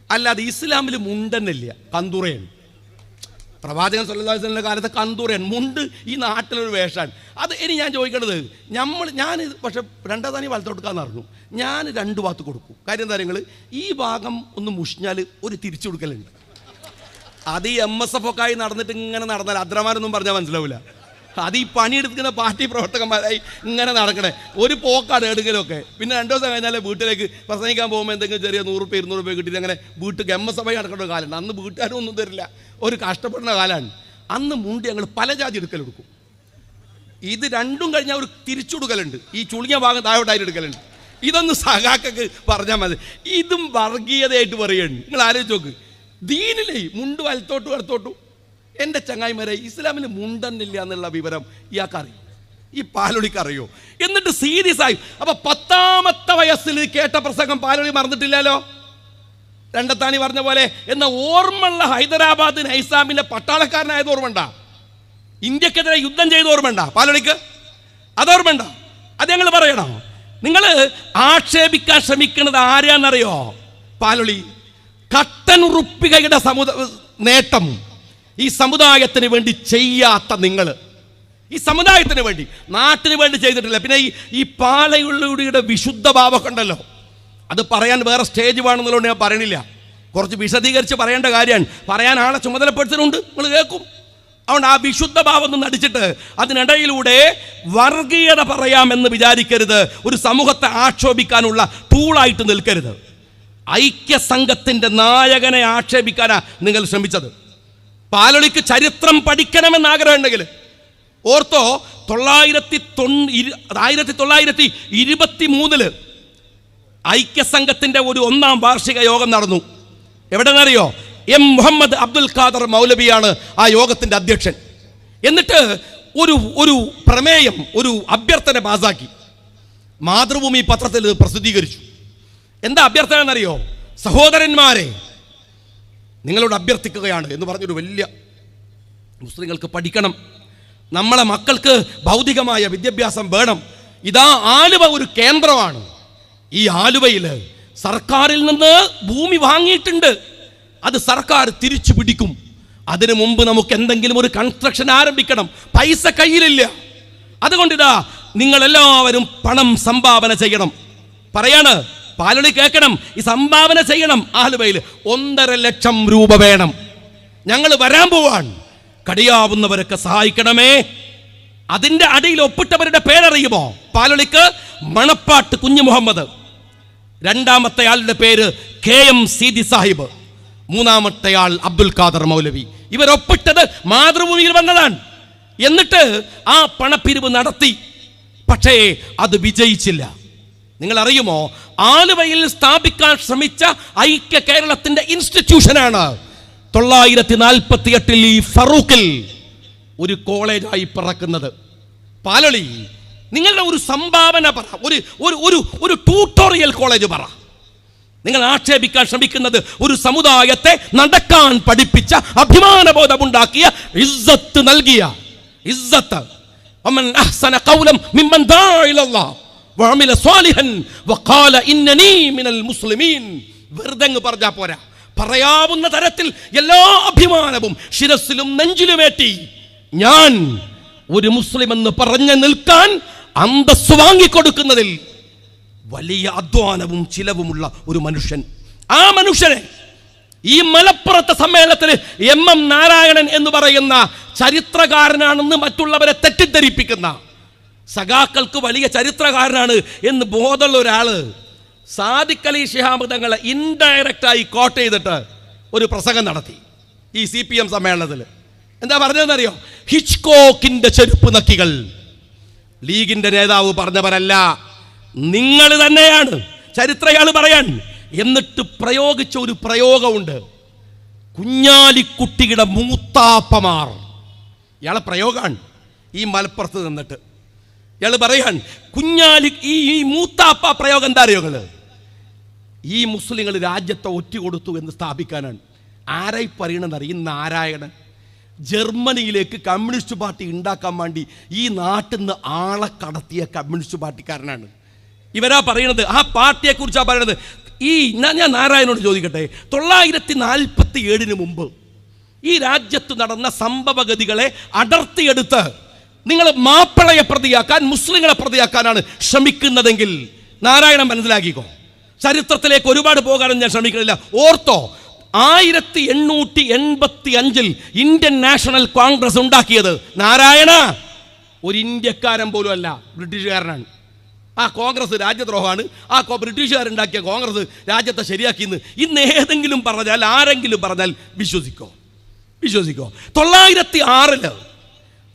അല്ലാതെ ഇസ്ലാമിൽ മുണ്ടെന്നില്ല, കന്തുറയാണ്. പ്രവാചകൻ സല്ലല്ലാഹു അലൈഹി വസല്ലം കാലത്ത് കന്തൂറൻ മുണ്ട് ഈ നാട്ടിലൊരു വേഷമാണ്. അത് ഇനി ഞാൻ ചോദിക്കേണ്ടത്, ഞാൻ പക്ഷെ രണ്ടാം വലത്തോട്ടുക്കാന്ന് പറഞ്ഞു, ഞാൻ 2 ഭാഗത്ത് കൊടുക്കും. കാര്യം എന്താ നിങ്ങൾ ഈ ഭാഗം ഒന്ന് മുഷിഞ്ഞാൽ ഒരു തിരിച്ചു കൊടുക്കലുണ്ട്. അത് ഈ MSF ഒക്കെ ആയി നടന്നിട്ട് ഇങ്ങനെ നടന്നാൽ അദ്രമാനൊന്നും പറഞ്ഞാൽ മനസ്സിലാവില്ല. അത് ഈ പണിയെടുക്കുന്ന പാർട്ടി പ്രവർത്തകന്മാരായി ഇങ്ങനെ നടക്കണേ. ഒരു പോക്കാണ് എടുക്കലൊക്കെ. പിന്നെ 2 ദിവസം കഴിഞ്ഞാൽ വീട്ടിലേക്ക് പ്രസംഗിക്കാൻ പോകുമ്പോൾ എന്തെങ്കിലും ചെറിയ 100 രൂപ 200 രൂപ കിട്ടിയിട്ട് അങ്ങനെ വീട്ടിൽ എമ്മസഭ നടക്കേണ്ട കാലമുണ്ട്. അന്ന് വീട്ടുകാരും ഒന്നും തരില്ല, ഒരു കഷ്ടപ്പെടുന്ന കാലമാണ്. അന്ന് മുണ്ടി ഞങ്ങൾ പല ജാതി എടുക്കലെടുക്കും. ഇത് രണ്ടും കഴിഞ്ഞാൽ ഒരു തിരിച്ചുകൊടുക്കലുണ്ട്. ഈ ചുളിയ ഭാഗം താഴോട്ടായിട്ട് എടുക്കലുണ്ട്. ഇതൊന്ന് സഖാക്കൾക്ക് പറഞ്ഞാൽ മതി. ഇതും വർഗീയതയായിട്ട് പറയുകയാണ്. നിങ്ങൾ ആലോചിച്ച് നോക്ക്. ദീനിലേ മുണ്ട് വലത്തോട്ടും ഇടത്തോട്ടും. എൻ്റെ ചങ്ങായിമാരെ, ഇസ്ലാമിൽ മുണ്ടന്നില്ല എന്നുള്ള വിവരം ഇയാൾക്കറിയും, ഈ പാലൊളിക്കറിയോ? എന്നിട്ട് സീരിയസ് ആയി. അപ്പൊ 10ാമത്തെ വയസ്സിൽ കേട്ട പ്രസംഗം പാലൊളി മറന്നിട്ടില്ലല്ലോ. രണ്ടത്താണി പറഞ്ഞ പോലെ. എന്ന ഓർമ്മയുള്ള ഹൈദരാബാദ് നൈസാമിന്റെ പട്ടാളക്കാരനായത് ഓർമ്മണ്ട? ഇന്ത്യക്കെതിരെ യുദ്ധം ചെയ്ത് ഓർമ്മണ്ട പാലൊളിക്ക്? അതോർമ്മണ്ട? അത് ഞങ്ങൾ പറയണോ? നിങ്ങൾ ആക്ഷേപിക്കാൻ ശ്രമിക്കുന്നത് ആരാന്നറിയോ? പാലൊളി. കട്ടനുറുപ്പികയുടെ നേട്ടം ഈ സമുദായത്തിന് വേണ്ടി ചെയ്യാത്ത നിങ്ങൾ, ഈ സമുദായത്തിന് വേണ്ടി, നാട്ടിന് വേണ്ടി ചെയ്തിട്ടില്ല. പിന്നെ ഈ പാലയുള്ളിയുടെ വിശുദ്ധ ഭാവമൊക്കെ ഉണ്ടല്ലോ, അത് പറയാൻ വേറെ സ്റ്റേജ് വേണമെന്നുള്ളത് ഞാൻ പറയണില്ല. കുറച്ച് വിശദീകരിച്ച് പറയേണ്ട കാര്യമാണ്. പറയാൻ ആളെ ചുമതലപ്പെടുത്തുന്നുണ്ട്, നിങ്ങൾ കേൾക്കും. അതുകൊണ്ട് ആ വിശുദ്ധ ഭാവം ഒന്ന് നടിച്ചിട്ട് അതിനിടയിലൂടെ വർഗീയത പറയാമെന്ന് വിചാരിക്കരുത്. ഒരു സമൂഹത്തെ ആക്ഷേപിക്കാനുള്ള ടൂളായിട്ട് നിൽക്കരുത്. ഐക്യസംഘത്തിൻ്റെ നായകനെ ആക്ഷേപിക്കാനാണ് നിങ്ങൾ ശ്രമിച്ചത്. പാലൊളിക്ക് ചരിത്രം പഠിക്കണമെന്ന് ആഗ്രഹമുണ്ടെങ്കിൽ ഓർത്തോ, 1923 ഐക്യസംഘത്തിൻ്റെ ഒരു 1ാം വാർഷിക യോഗം നടന്നു. എവിടെന്നറിയോ? എം മുഹമ്മദ് അബ്ദുൽ ഖാദർ മൗലവിയാണ് ആ യോഗത്തിൻ്റെ അധ്യക്ഷൻ. എന്നിട്ട് ഒരു പ്രമേയം, ഒരു അഭ്യർത്ഥന പാസാക്കി. മാതൃഭൂമി പത്രത്തിൽ പ്രസിദ്ധീകരിച്ചു. എന്താ അഭ്യർത്ഥന എന്നറിയോ? സഹോദരന്മാരെ, നിങ്ങളോട് അഭ്യർത്ഥിക്കുകയാണ് എന്ന് പറഞ്ഞൊരു വലിയ, മുസ്ലിങ്ങൾക്ക് പഠിക്കണം, നമ്മളെ മക്കൾക്ക് ഭൗതികമായ വിദ്യാഭ്യാസം വേണം. ഇതാ ആലുവ ഒരു കേന്ദ്രമാണ്. ഈ ആലുവയിൽ സർക്കാരിൽ നിന്ന് ഭൂമി വാങ്ങിയിട്ടുണ്ട്. അത് സർക്കാർ തിരിച്ചു പിടിക്കും. അതിനു മുമ്പ് നമുക്ക് എന്തെങ്കിലും ഒരു കൺസ്ട്രക്ഷൻ ആരംഭിക്കണം. പൈസ കയ്യിലില്ല. അതുകൊണ്ടിതാ നിങ്ങളെല്ലാവരും പണം സംഭാവന ചെയ്യണം. പറയാണ്, പാലൊളി കേൾക്കണം, ഈ സംഭാവന ചെയ്യണം. ആലുവയിൽ 1.5 ലക്ഷം രൂപ വേണം. ഞങ്ങൾ വരാൻ പോവാൻ, കഴിയാവുന്നവരൊക്കെ സഹായിക്കണമേ. അതിൻ്റെ അടിയിൽ ഒപ്പിട്ടവരുടെ പേരറിയുമോ? പാലൊളിക്ക് മണപ്പാട്ട് കുഞ്ഞു മുഹമ്മദ്, 2ാമത്തെ ആളുടെ പേര് KM സീതി സാഹിബ്, 3ാമത്തെ ആൾ അബ്ദുൽ ഖാദർ മൗലവി. ഇവരൊപ്പിട്ടത് മാതൃഭൂമിയിൽ വന്നതാണ്. എന്നിട്ട് ആ പണപ്പിരിവ് നടത്തി. പക്ഷേ അത് വിജയിച്ചില്ല. നിങ്ങൾ അറിയുമോ, ആലുവയിൽ സ്ഥാപിക്കാൻ ശ്രമിച്ച ഐക്യ കേരളത്തിന്റെ ഇൻസ്റ്റിറ്റ്യൂഷനാണ് 948 ഈ ഫറൂഖിൽ ഒരു കോളേജായി പിറക്കുന്നത്. പാലൊളി, നിങ്ങളുടെ ഒരു സംഭാവന പറ, ഒരു ട്യൂട്ടോറിയൽ കോളേജ് പറ. നിങ്ങൾ ആക്ഷേപിക്കാൻ ശ്രമിക്കുന്നത് ഒരു സമുദായത്തെ നടക്കാൻ പഠിപ്പിച്ച, അഭിമാനബോധമുണ്ടാക്കിയ, ഇസ്സത്ത് നൽകിയ, ഇസ്സത്ത്. വമൻ അഹ്സന ഖൗലൻ മിമ്മൻ ദാഅ ഇലല്ലാഹ് വഅമില സ്വാലിഹൻ വഖാല ഇന്നനീ മിനൽ മുസ്ലിമീൻ. വെറുതെ പറഞ്ഞാ പോരാ, പറയാവുന്ന തരത്തിൽ എല്ലാ അഭിമാനവും ശിരസിലും നെഞ്ചിലുമേറ്റി ഞാൻ ഒരു മുസ്ലിം എന്ന് പറഞ്ഞു നിൽക്കാൻ അന്തസ്സ് വാങ്ങിക്കൊടുക്കുന്നതിൽ വലിയ അധ്വാനവും ചിലവുമുള്ള ഒരു മനുഷ്യൻ. ആ മനുഷ്യനെ ഈ മലപ്പുറത്തെ സമ്മേളനത്തിൽ MM നാരായണൻ എന്ന് പറയുന്ന ചരിത്രകാരനാണെന്ന് മറ്റുള്ളവരെ തെറ്റിദ്ധരിപ്പിക്കുന്ന, സഖാക്കൾക്ക് വലിയ ചരിത്രകാരനാണ് എന്ന് ബോധമുള്ള ഒരാള് സാദിഖ് അലി ശിഹാബ് തങ്ങളെ ഇൻഡയറക്റ്റായി കോട്ട് ചെയ്തിട്ട് ഒരു പ്രസംഗം നടത്തി ഈ CPM സമ്മേളനത്തിൽ. എന്താ പറഞ്ഞതെന്നറിയോ? ഹിച്ച്കോക്കിന്റെ ചെരുപ്പ് നക്കികൾ. ലീഗിന്റെ നേതാവ് പറഞ്ഞവരല്ല, നിങ്ങൾ തന്നെയാണ് ചരിത്രയാൾ പറയാൻ. എന്നിട്ട് പ്രയോഗിച്ച ഒരു പ്രയോഗമുണ്ട്, കുഞ്ഞാലിക്കുട്ടിയുടെ മൂത്താപ്പമാർ. ഇയാളെ പ്രയോഗമാണ്. ഈ മലപ്പുറത്ത് നിന്നിട്ട് ഇയാൾ പറയാൻ, കുഞ്ഞാലി ഈ മൂത്താപ്പ പ്രയോഗം എന്താ അറിയോ? ഈ മുസ്ലിങ്ങൾ രാജ്യത്തെ ഒറ്റ കൊടുത്തു എന്ന് സ്ഥാപിക്കാനാണ്. ആരായി പറയണമെന്നറിയ? ഈ നാരായണൻ ജർമ്മനിയിലേക്ക് കമ്മ്യൂണിസ്റ്റ് പാർട്ടി ഉണ്ടാക്കാൻ വേണ്ടി ഈ നാട്ടിൽ നിന്ന് ആളെ കടത്തിയ കമ്മ്യൂണിസ്റ്റ് പാർട്ടിക്കാരനാണ്. ഇവരാ പറയണത്, ആ പാർട്ടിയെ കുറിച്ചാണ് പറയണത്. ഞാൻ നാരായണനോട് ചോദിക്കട്ടെ, 947 മുമ്പ് ഈ രാജ്യത്ത് നടന്ന സംഭവഗതികളെ അടർത്തിയെടുത്ത് നിങ്ങൾ മാപ്പിളയെ പ്രതിയാക്കാൻ, മുസ്ലിങ്ങളെ പ്രതിയാക്കാനാണ് ശ്രമിക്കുന്നതെങ്കിൽ നാരായണൻ മനസ്സിലാക്കിക്കോ. ചരിത്രത്തിലേക്ക് ഒരുപാട് പോകാനും ഞാൻ ശ്രമിക്കുന്നില്ല. ഓർത്തോ, 1885 ഇന്ത്യൻ നാഷണൽ കോൺഗ്രസ് ഉണ്ടാക്കിയത് നാരായണ ഒരു ഇന്ത്യക്കാരൻ പോലും അല്ല, ബ്രിട്ടീഷുകാരനാണ്. ആ കോൺഗ്രസ് രാജ്യദ്രോഹമാണ്, ആ ബ്രിട്ടീഷുകാരുണ്ടാക്കിയ കോൺഗ്രസ് രാജ്യത്തെ ശരിയാക്കിയെന്ന് ഇന്ന് ഏതെങ്കിലും പറഞ്ഞാൽ, ആരെങ്കിലും പറഞ്ഞാൽ വിശ്വസിക്കോ? 906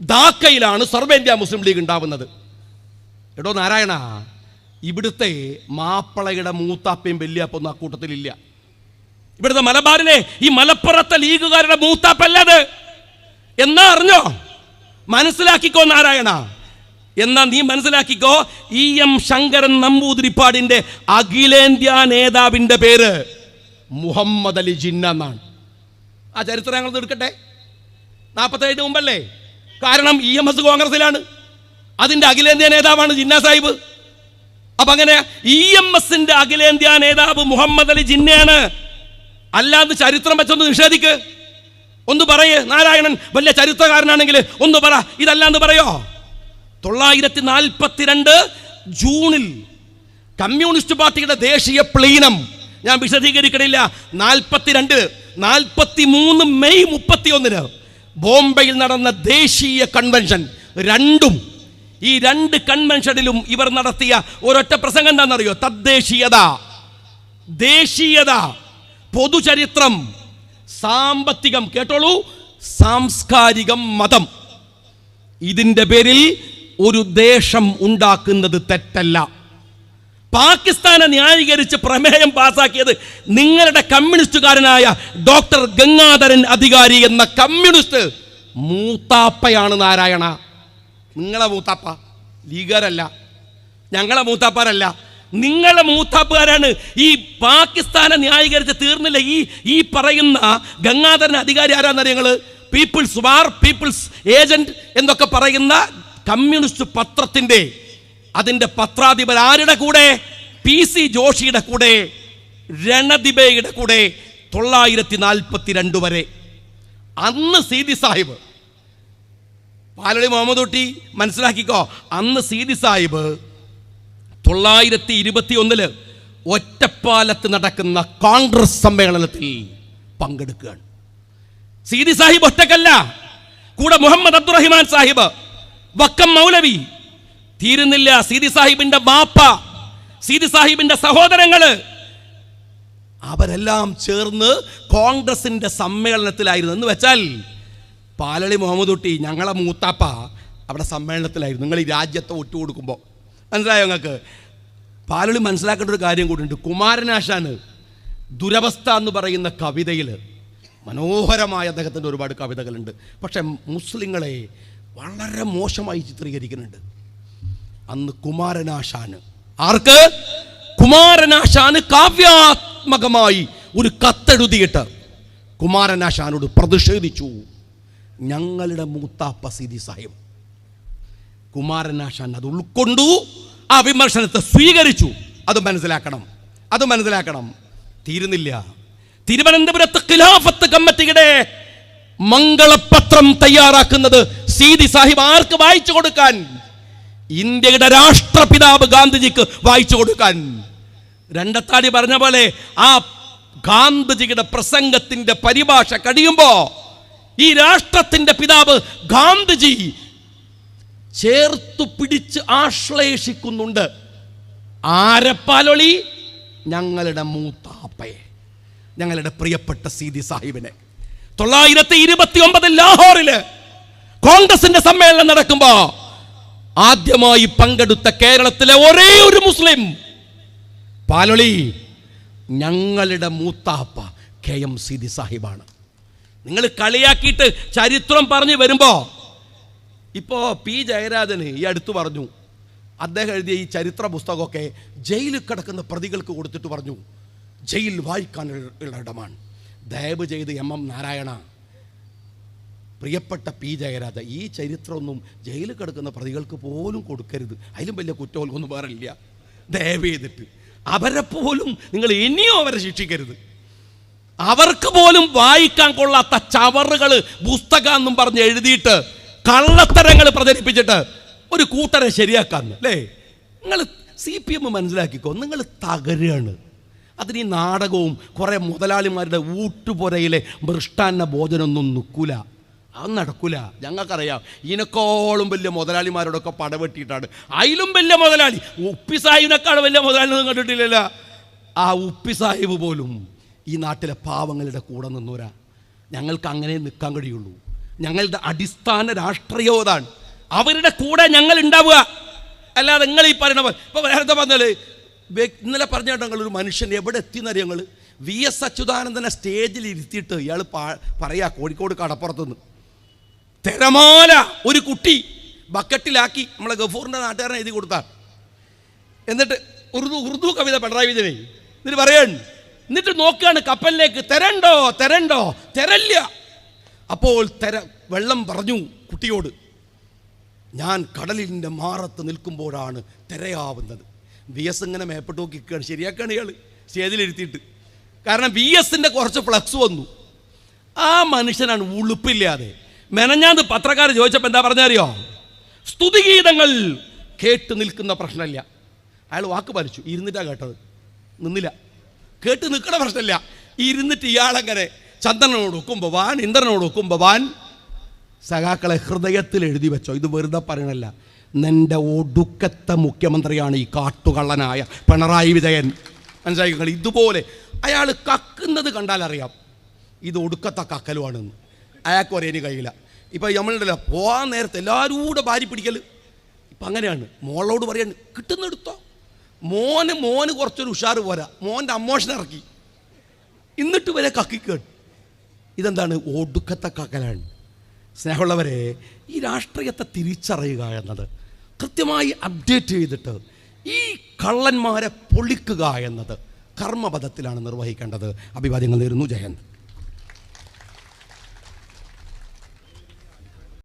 ധാക്കയിലാണ് സർവ്വ ഇന്ത്യ മുസ്ലിം ലീഗ് ഉണ്ടാവുന്നത്. എടോ നാരായണ, ഇവിടുത്തെ മാപ്പിളയുടെ മൂത്താപ്പയും വല്യാപ്പൊന്നും ആ കൂട്ടത്തിലില്ല. ഇവിടുത്തെ മലബാറിലെ ഈ മലപ്പുറത്തെ ലീഗുകാരുടെ മൂത്താപ്പല്ലത്. എന്നാ അറിഞ്ഞോ? മനസ്സിലാക്കിക്കോ നാരായണ, എന്നാ നീ മനസ്സിലാക്കിക്കോ. EM ശങ്കരൻ നമ്പൂതിരിപ്പാടിന്റെ അഖിലേന്ത്യാ നേതാവിന്റെ പേര് മുഹമ്മദ് അലി ജിന്ന എന്നാണ്. ആ ചരിത്രം ഞങ്ങൾ എടുക്കട്ടെ. 47 മുമ്പല്ലേ? കാരണം EMS കോൺഗ്രസിലാണ്, അതിന്റെ അഖിലേന്ത്യാ നേതാവാണ് ജിന്ന സാഹിബ്. അപ്പൊ അങ്ങനെ EMSന്റെ അഖിലേന്ത്യാ നേതാവ് മുഹമ്മദ് അലി ജിന്നയാണ്. അല്ലാതെ ചരിത്രം വെച്ചൊന്ന് നിഷേധിക്ക്. ഒന്ന് പറയേ നാരായണൻ വലിയ ചരിത്രകാരനാണെങ്കിൽ ഒന്ന് പറ, ഇതല്ലാന്ന് പറയോ? 942 ജൂണിൽ കമ്മ്യൂണിസ്റ്റ് പാർട്ടിയുടെ ദേശീയ പ്ലീനം, ഞാൻ വിശദീകരിക്കണില്ല, 43 മെയ് 31 ബോംബെയിൽ നടന്ന ദേശീയ കൺവെൻഷൻ, ഈ രണ്ട് കൺവെൻഷനിലും ഇവർ നടത്തിയ ഒരൊറ്റ പ്രസംഗം എന്താണെന്നറിയോ? തദ്ദേശീയത, ദേശീയത, പൊതുചരിത്രം, സാമ്പത്തികം, കേട്ടോളൂ, സാംസ്കാരികം, മതം. ഇതിന്റെ പേരിൽ ഒരു ദേശം ഉണ്ടാക്കുന്നത് തെറ്റല്ല. പാകിസ്ഥാനെ ന്യായീകരിച്ച് പ്രമേയം പാസാക്കിയത് നിങ്ങളുടെ കമ്മ്യൂണിസ്റ്റുകാരനായ ഡോക്ടർ ഗംഗാധരൻ അധികാരി എന്ന കമ്മ്യൂണിസ്റ്റ് മൂത്താപ്പയാണ് നാരായണ. നിങ്ങളെ മൂത്താപ്പ, ലീഗാരല്ല, ഞങ്ങളെ മൂത്താപ്പാരല്ല, നിങ്ങളെ മൂത്താപ്പുകാരാണ്. ഈ പാകിസ്ഥാനെ ന്യായീകരിച്ച് തീർന്നില്ല. ഈ പറയുന്ന ഗംഗാധരൻ അധികാരി ആരാന്നറിയ? പീപ്പിൾസ് വാർ, പീപ്പിൾസ് ഏജന്റ് എന്നൊക്കെ പറയുന്ന കമ്മ്യൂണിസ്റ്റ് പത്രത്തിന്റെ അതിന്റെ പത്രാധിപർ ആരുടെ കൂടെ? PC ജോഷിയുടെ കൂടെ, രണദിബയുടെ കൂടെ 942 വരെ. അന്ന് സീതി സാഹിബ്, പാലളി മുഹമ്മദ് കുട്ടി മനസ്സിലാക്കിക്കോ, അന്ന് സീതി സാഹിബ് 921 ഒറ്റപ്പാലത്ത് നടക്കുന്ന കോൺഗ്രസ് സമ്മേളനത്തിൽ പങ്കെടുക്കുകയാണ്. സീതി സാഹിബ് ഒറ്റക്കല്ല, കൂടെ മുഹമ്മദ് അബ്ദുറഹിമാൻ സാഹിബ്, വക്കം മൗലവി, തീരുന്നില്ല, സീതി സാഹിബിന്റെ ബാപ്പ, സീതി സാഹിബിന്റെ സഹോദരങ്ങള്, അവരെല്ലാം ചേർന്ന് കോൺഗ്രസിന്റെ സമ്മേളനത്തിലായിരുന്നു. എന്ന് വെച്ചാൽ പാലളി മുഹമ്മദ് കുട്ടി, ഞങ്ങളെ മൂത്താപ്പ, അവിടെ സമ്മേളനത്തിലായിരുന്നു. നിങ്ങൾ ഈ രാജ്യത്തെ ഒറ്റുകൊടുക്കുമ്പോൾ മനസ്സിലായോ നിങ്ങൾക്ക്? പാലളി മനസ്സിലാക്കേണ്ട ഒരു കാര്യം കൂടിയുണ്ട്. കുമാരനാശാന് ദുരവസ്ഥ എന്ന് പറയുന്ന കവിതയിൽ മനോഹരമായ അദ്ദേഹത്തിൻ്റെ ഒരുപാട് കവിതകളുണ്ട്. പക്ഷെ മുസ്ലിങ്ങളെ വളരെ മോശമായി ചിത്രീകരിക്കുന്നുണ്ട്. അന്ന് കുമാരനാശാന്, ആർക്ക്? കുമാരനാശാന് കാവ്യാത്മകമായി ഒരു കത്തെഴുതിയിട്ട് കുമാരനാശാനോട് പ്രതിഷേധിച്ചു ഞങ്ങളുടെ മൂത്താപ്പ സീതി സാഹിബ്. കുമാരനാശാൻ അത് ഉൾക്കൊണ്ടു, ആ വിമർശനത്തെ സ്വീകരിച്ചു. അത് മനസ്സിലാക്കണം. തീരുന്നില്ല. തിരുവനന്തപുരത്ത് ഖിലാഫത്ത് കമ്മിറ്റിയുടെ മംഗളപത്രം തയ്യാറാക്കുന്നത് സീതി സാഹിബ് ആർക്ക് വായിച്ചു കൊടുക്കാൻ? ഇന്ത്യയുടെ രാഷ്ട്രപിതാവ് ഗാന്ധിജിക്ക് വായിച്ചു കൊടുക്കാൻ. രണ്ടത്താടി പറഞ്ഞ പോലെ ആ ഗാന്ധിജിയുടെ പ്രസംഗത്തിന്റെ പരിഭാഷ കഴിയുമ്പോ ഈ രാഷ്ട്രത്തിന്റെ പിതാവ് ഗാന്ധിജി ചേർത്തു പിടിച്ച് ആശ്ലേഷിക്കുന്നുണ്ട്. ആരപ്പാലൊളി? ഞങ്ങളുടെ മൂത്താപ്പയെ, ഞങ്ങളുടെ പ്രിയപ്പെട്ട സീതി സാഹിബിനെ. 929 ലാഹോറില് കോൺഗ്രസിന്റെ സമ്മേളനം നടക്കുമ്പോ ആദ്യമായി പങ്കെടുത്ത കേരളത്തിലെ ഒരേ ഒരു മുസ്ലിം പാലൊളി ഞങ്ങളുടെ മൂത്താപ്പ KM സീതി സാഹിബാണ്. നിങ്ങൾ കളിയാക്കിയിട്ട് ചരിത്രം പറഞ്ഞു വരുമ്പോ ഇപ്പോ P ജയരാജന് ഈ അടുത്ത് പറഞ്ഞു, അദ്ദേഹം എഴുതിയ ഈ ചരിത്ര പുസ്തകമൊക്കെ ജയിലിൽ കിടക്കുന്ന പ്രതികൾക്ക് കൊടുത്തിട്ട് പറഞ്ഞു ജയിൽ വായിക്കാനുള്ള ഇടമാണ്. ദയവ് ചെയ്ത് MM നാരായണ, പ്രിയപ്പെട്ട P ജയരാജ, ഈ ചരിത്രമൊന്നും ജയിലിൽ കിടക്കുന്ന പ്രതികൾക്ക് പോലും കൊടുക്കരുത്. അതിലും വലിയ കുറ്റമൊന്നും വേറെ ഇല്ല. ദയവ് ചെയ്തിട്ട് അവരെ പോലും നിങ്ങൾ ഇനിയും അവരെ ശിക്ഷിക്കരുത്. അവർക്ക് പോലും വായിക്കാൻ കൊള്ളാത്ത ചവറുകൾ പുസ്തകം എന്നും പറഞ്ഞ് എഴുതിയിട്ട് കള്ളത്തരങ്ങൾ പ്രചരിപ്പിച്ചിട്ട് ഒരു കൂട്ടരെ ശരിയാക്കാന്ന് അല്ലേ? നിങ്ങൾ CPM മനസ്സിലാക്കിക്കോ, നിങ്ങൾ തകരുകയാണ്. അതിന് ഈ നാടകവും കുറേ മുതലാളിമാരുടെ ഊട്ടുപുരയിലെ മൃഷ്ടാന്ന ഭോജനമൊന്നും നിൽക്കൂല. അത് നടക്കൂല. ഞങ്ങൾക്കറിയാം ഇതിനേക്കാളും വലിയ മുതലാളിമാരോടൊക്കെ പടവെട്ടിയിട്ടാണ്. അതിലും വലിയ മുതലാളി ഉപ്പി സാഹിബിനേക്കാൾ വലിയ മുതലാളി ഒന്നും കണ്ടിട്ടില്ലല്ലോ. ആ ഉപ്പി സാഹിബ് പോലും ഈ നാട്ടിലെ പാവങ്ങളുടെ കൂടെ നിന്നോരാ. ഞങ്ങൾക്ക് അങ്ങനെ നിൽക്കാൻ കഴിയുള്ളൂ. ഞങ്ങളുടെ അടിസ്ഥാന രാഷ്ട്രീയതാണ്. അവരുടെ കൂടെ ഞങ്ങൾ ഉണ്ടാവുക. അല്ലാതെ നിങ്ങൾ ഈ പറയണ പോലെ ഇപ്പോൾ നേരത്തെ പറഞ്ഞാൽ ഇന്നലെ പറഞ്ഞിട്ട് ഞങ്ങളൊരു മനുഷ്യൻ എവിടെ എത്തിയെന്നറിയാം. ഞങ്ങൾ VS അച്യുതാനന്ദനെ സ്റ്റേജിൽ ഇരുത്തിയിട്ട് ഇയാൾ പറയാ കോഴിക്കോട് കടപ്പുറത്തുനിന്ന് തിരമാല ഒരു കുട്ടി ബക്കറ്റിലാക്കി നമ്മളെ ഗഫൂറിൻ്റെ നാട്ടുകാരനെ എഴുതി കൊടുത്താൽ, എന്നിട്ട് ഉറുദു കവിത പിണറായി വിജയനെ എന്നിട്ട് പറയാണ്, എന്നിട്ട് നോക്കുകയാണ് കപ്പലിലേക്ക്, തരണ്ടോ തരല്ല. അപ്പോൾ വെള്ളം പറഞ്ഞു കുട്ടിയോട്, ഞാൻ കടലിൻ്റെ മാറത്ത് നിൽക്കുമ്പോഴാണ് തിരയാവുന്നത്. VS ഇങ്ങനെ മേപ്പിട്ട് നോക്കിക്കുകയാണ്. ശരിയാക്കാണ് ഇയാൾ സ്റ്റേജിലിരുത്തിയിട്ട്. കാരണം VSൻ്റെ കുറച്ച് ഫ്ലക്സ് വന്നു. ആ മനുഷ്യനാണ് ഉളുപ്പില്ലാതെ. മെനഞ്ഞാന്ന് പത്രക്കാർ ചോദിച്ചപ്പോൾ എന്താ പറഞ്ഞറിയോ? സ്തുതിഗീതങ്ങൾ കേട്ട് നിൽക്കുന്ന പ്രശ്നമില്ല. അയാൾ വാക്ക് പാലിച്ചു. ഇരുന്നിട്ടാണ് കേട്ടത്, നിന്നില്ല. കേട്ട് നിൽക്കണ പ്രശ്നമില്ല. ഇരുന്നിട്ട് ഇയാളങ്ങനെ ചന്ദ്രനോട് ഒക്കുമ്പോൾ വാൻ, ഇന്ദ്രനോട് ഒക്കുമ്പോൾ വാൻ. സഖാക്കളെ ഹൃദയത്തിൽ എഴുതി വെച്ചോ, ഇത് വെറുതെ പറയണല്ല. നിൻ്റെ ഒടുക്കത്തെ മുഖ്യമന്ത്രിയാണ് ഈ കാട്ടുകള്ളനായ പിണറായി വിജയൻ. മനസ്സിലാക്കിക്കൾ. ഇതുപോലെ അയാൾ കക്കുന്നത് കണ്ടാലറിയാം ഇത് ഒടുക്കത്തെ കക്കലുമാണെന്ന്. അയാൾക്ക് ഒരേന് കഴിയില്ല. ഇപ്പം നമ്മളുണ്ടല്ലോ പോകാൻ നേരത്തെ എല്ലാവരും കൂടെ ഭാര്യ പിടിക്കൽ ഇപ്പം അങ്ങനെയാണ്. മോളോട് പറയാണ് കിട്ടുന്നെടുത്തോ. മോന് കുറച്ചൊരു ഉഷാറ് പോരാ, മോൻ്റെ അമ്മോഷൻ ഇറക്കി എന്നിട്ട് വരെ കക്കിക്കേട്. ഇതെന്താണ്? ഒടുക്കത്തെ കക്കലാണ്. സ്നേഹമുള്ളവരെ, ഈ രാഷ്ട്രീയത്തെ തിരിച്ചറിയുക എന്നത്, കൃത്യമായി അപ്ഡേറ്റ് ചെയ്തിട്ട് ഈ കള്ളന്മാരെ പൊളിക്കുക എന്നത് കർമ്മപദത്തിലാണ് നിർവഹിക്കേണ്ടത്. അഭിവാദ്യങ്ങൾ നേരുന്നു. ജയന്ത്.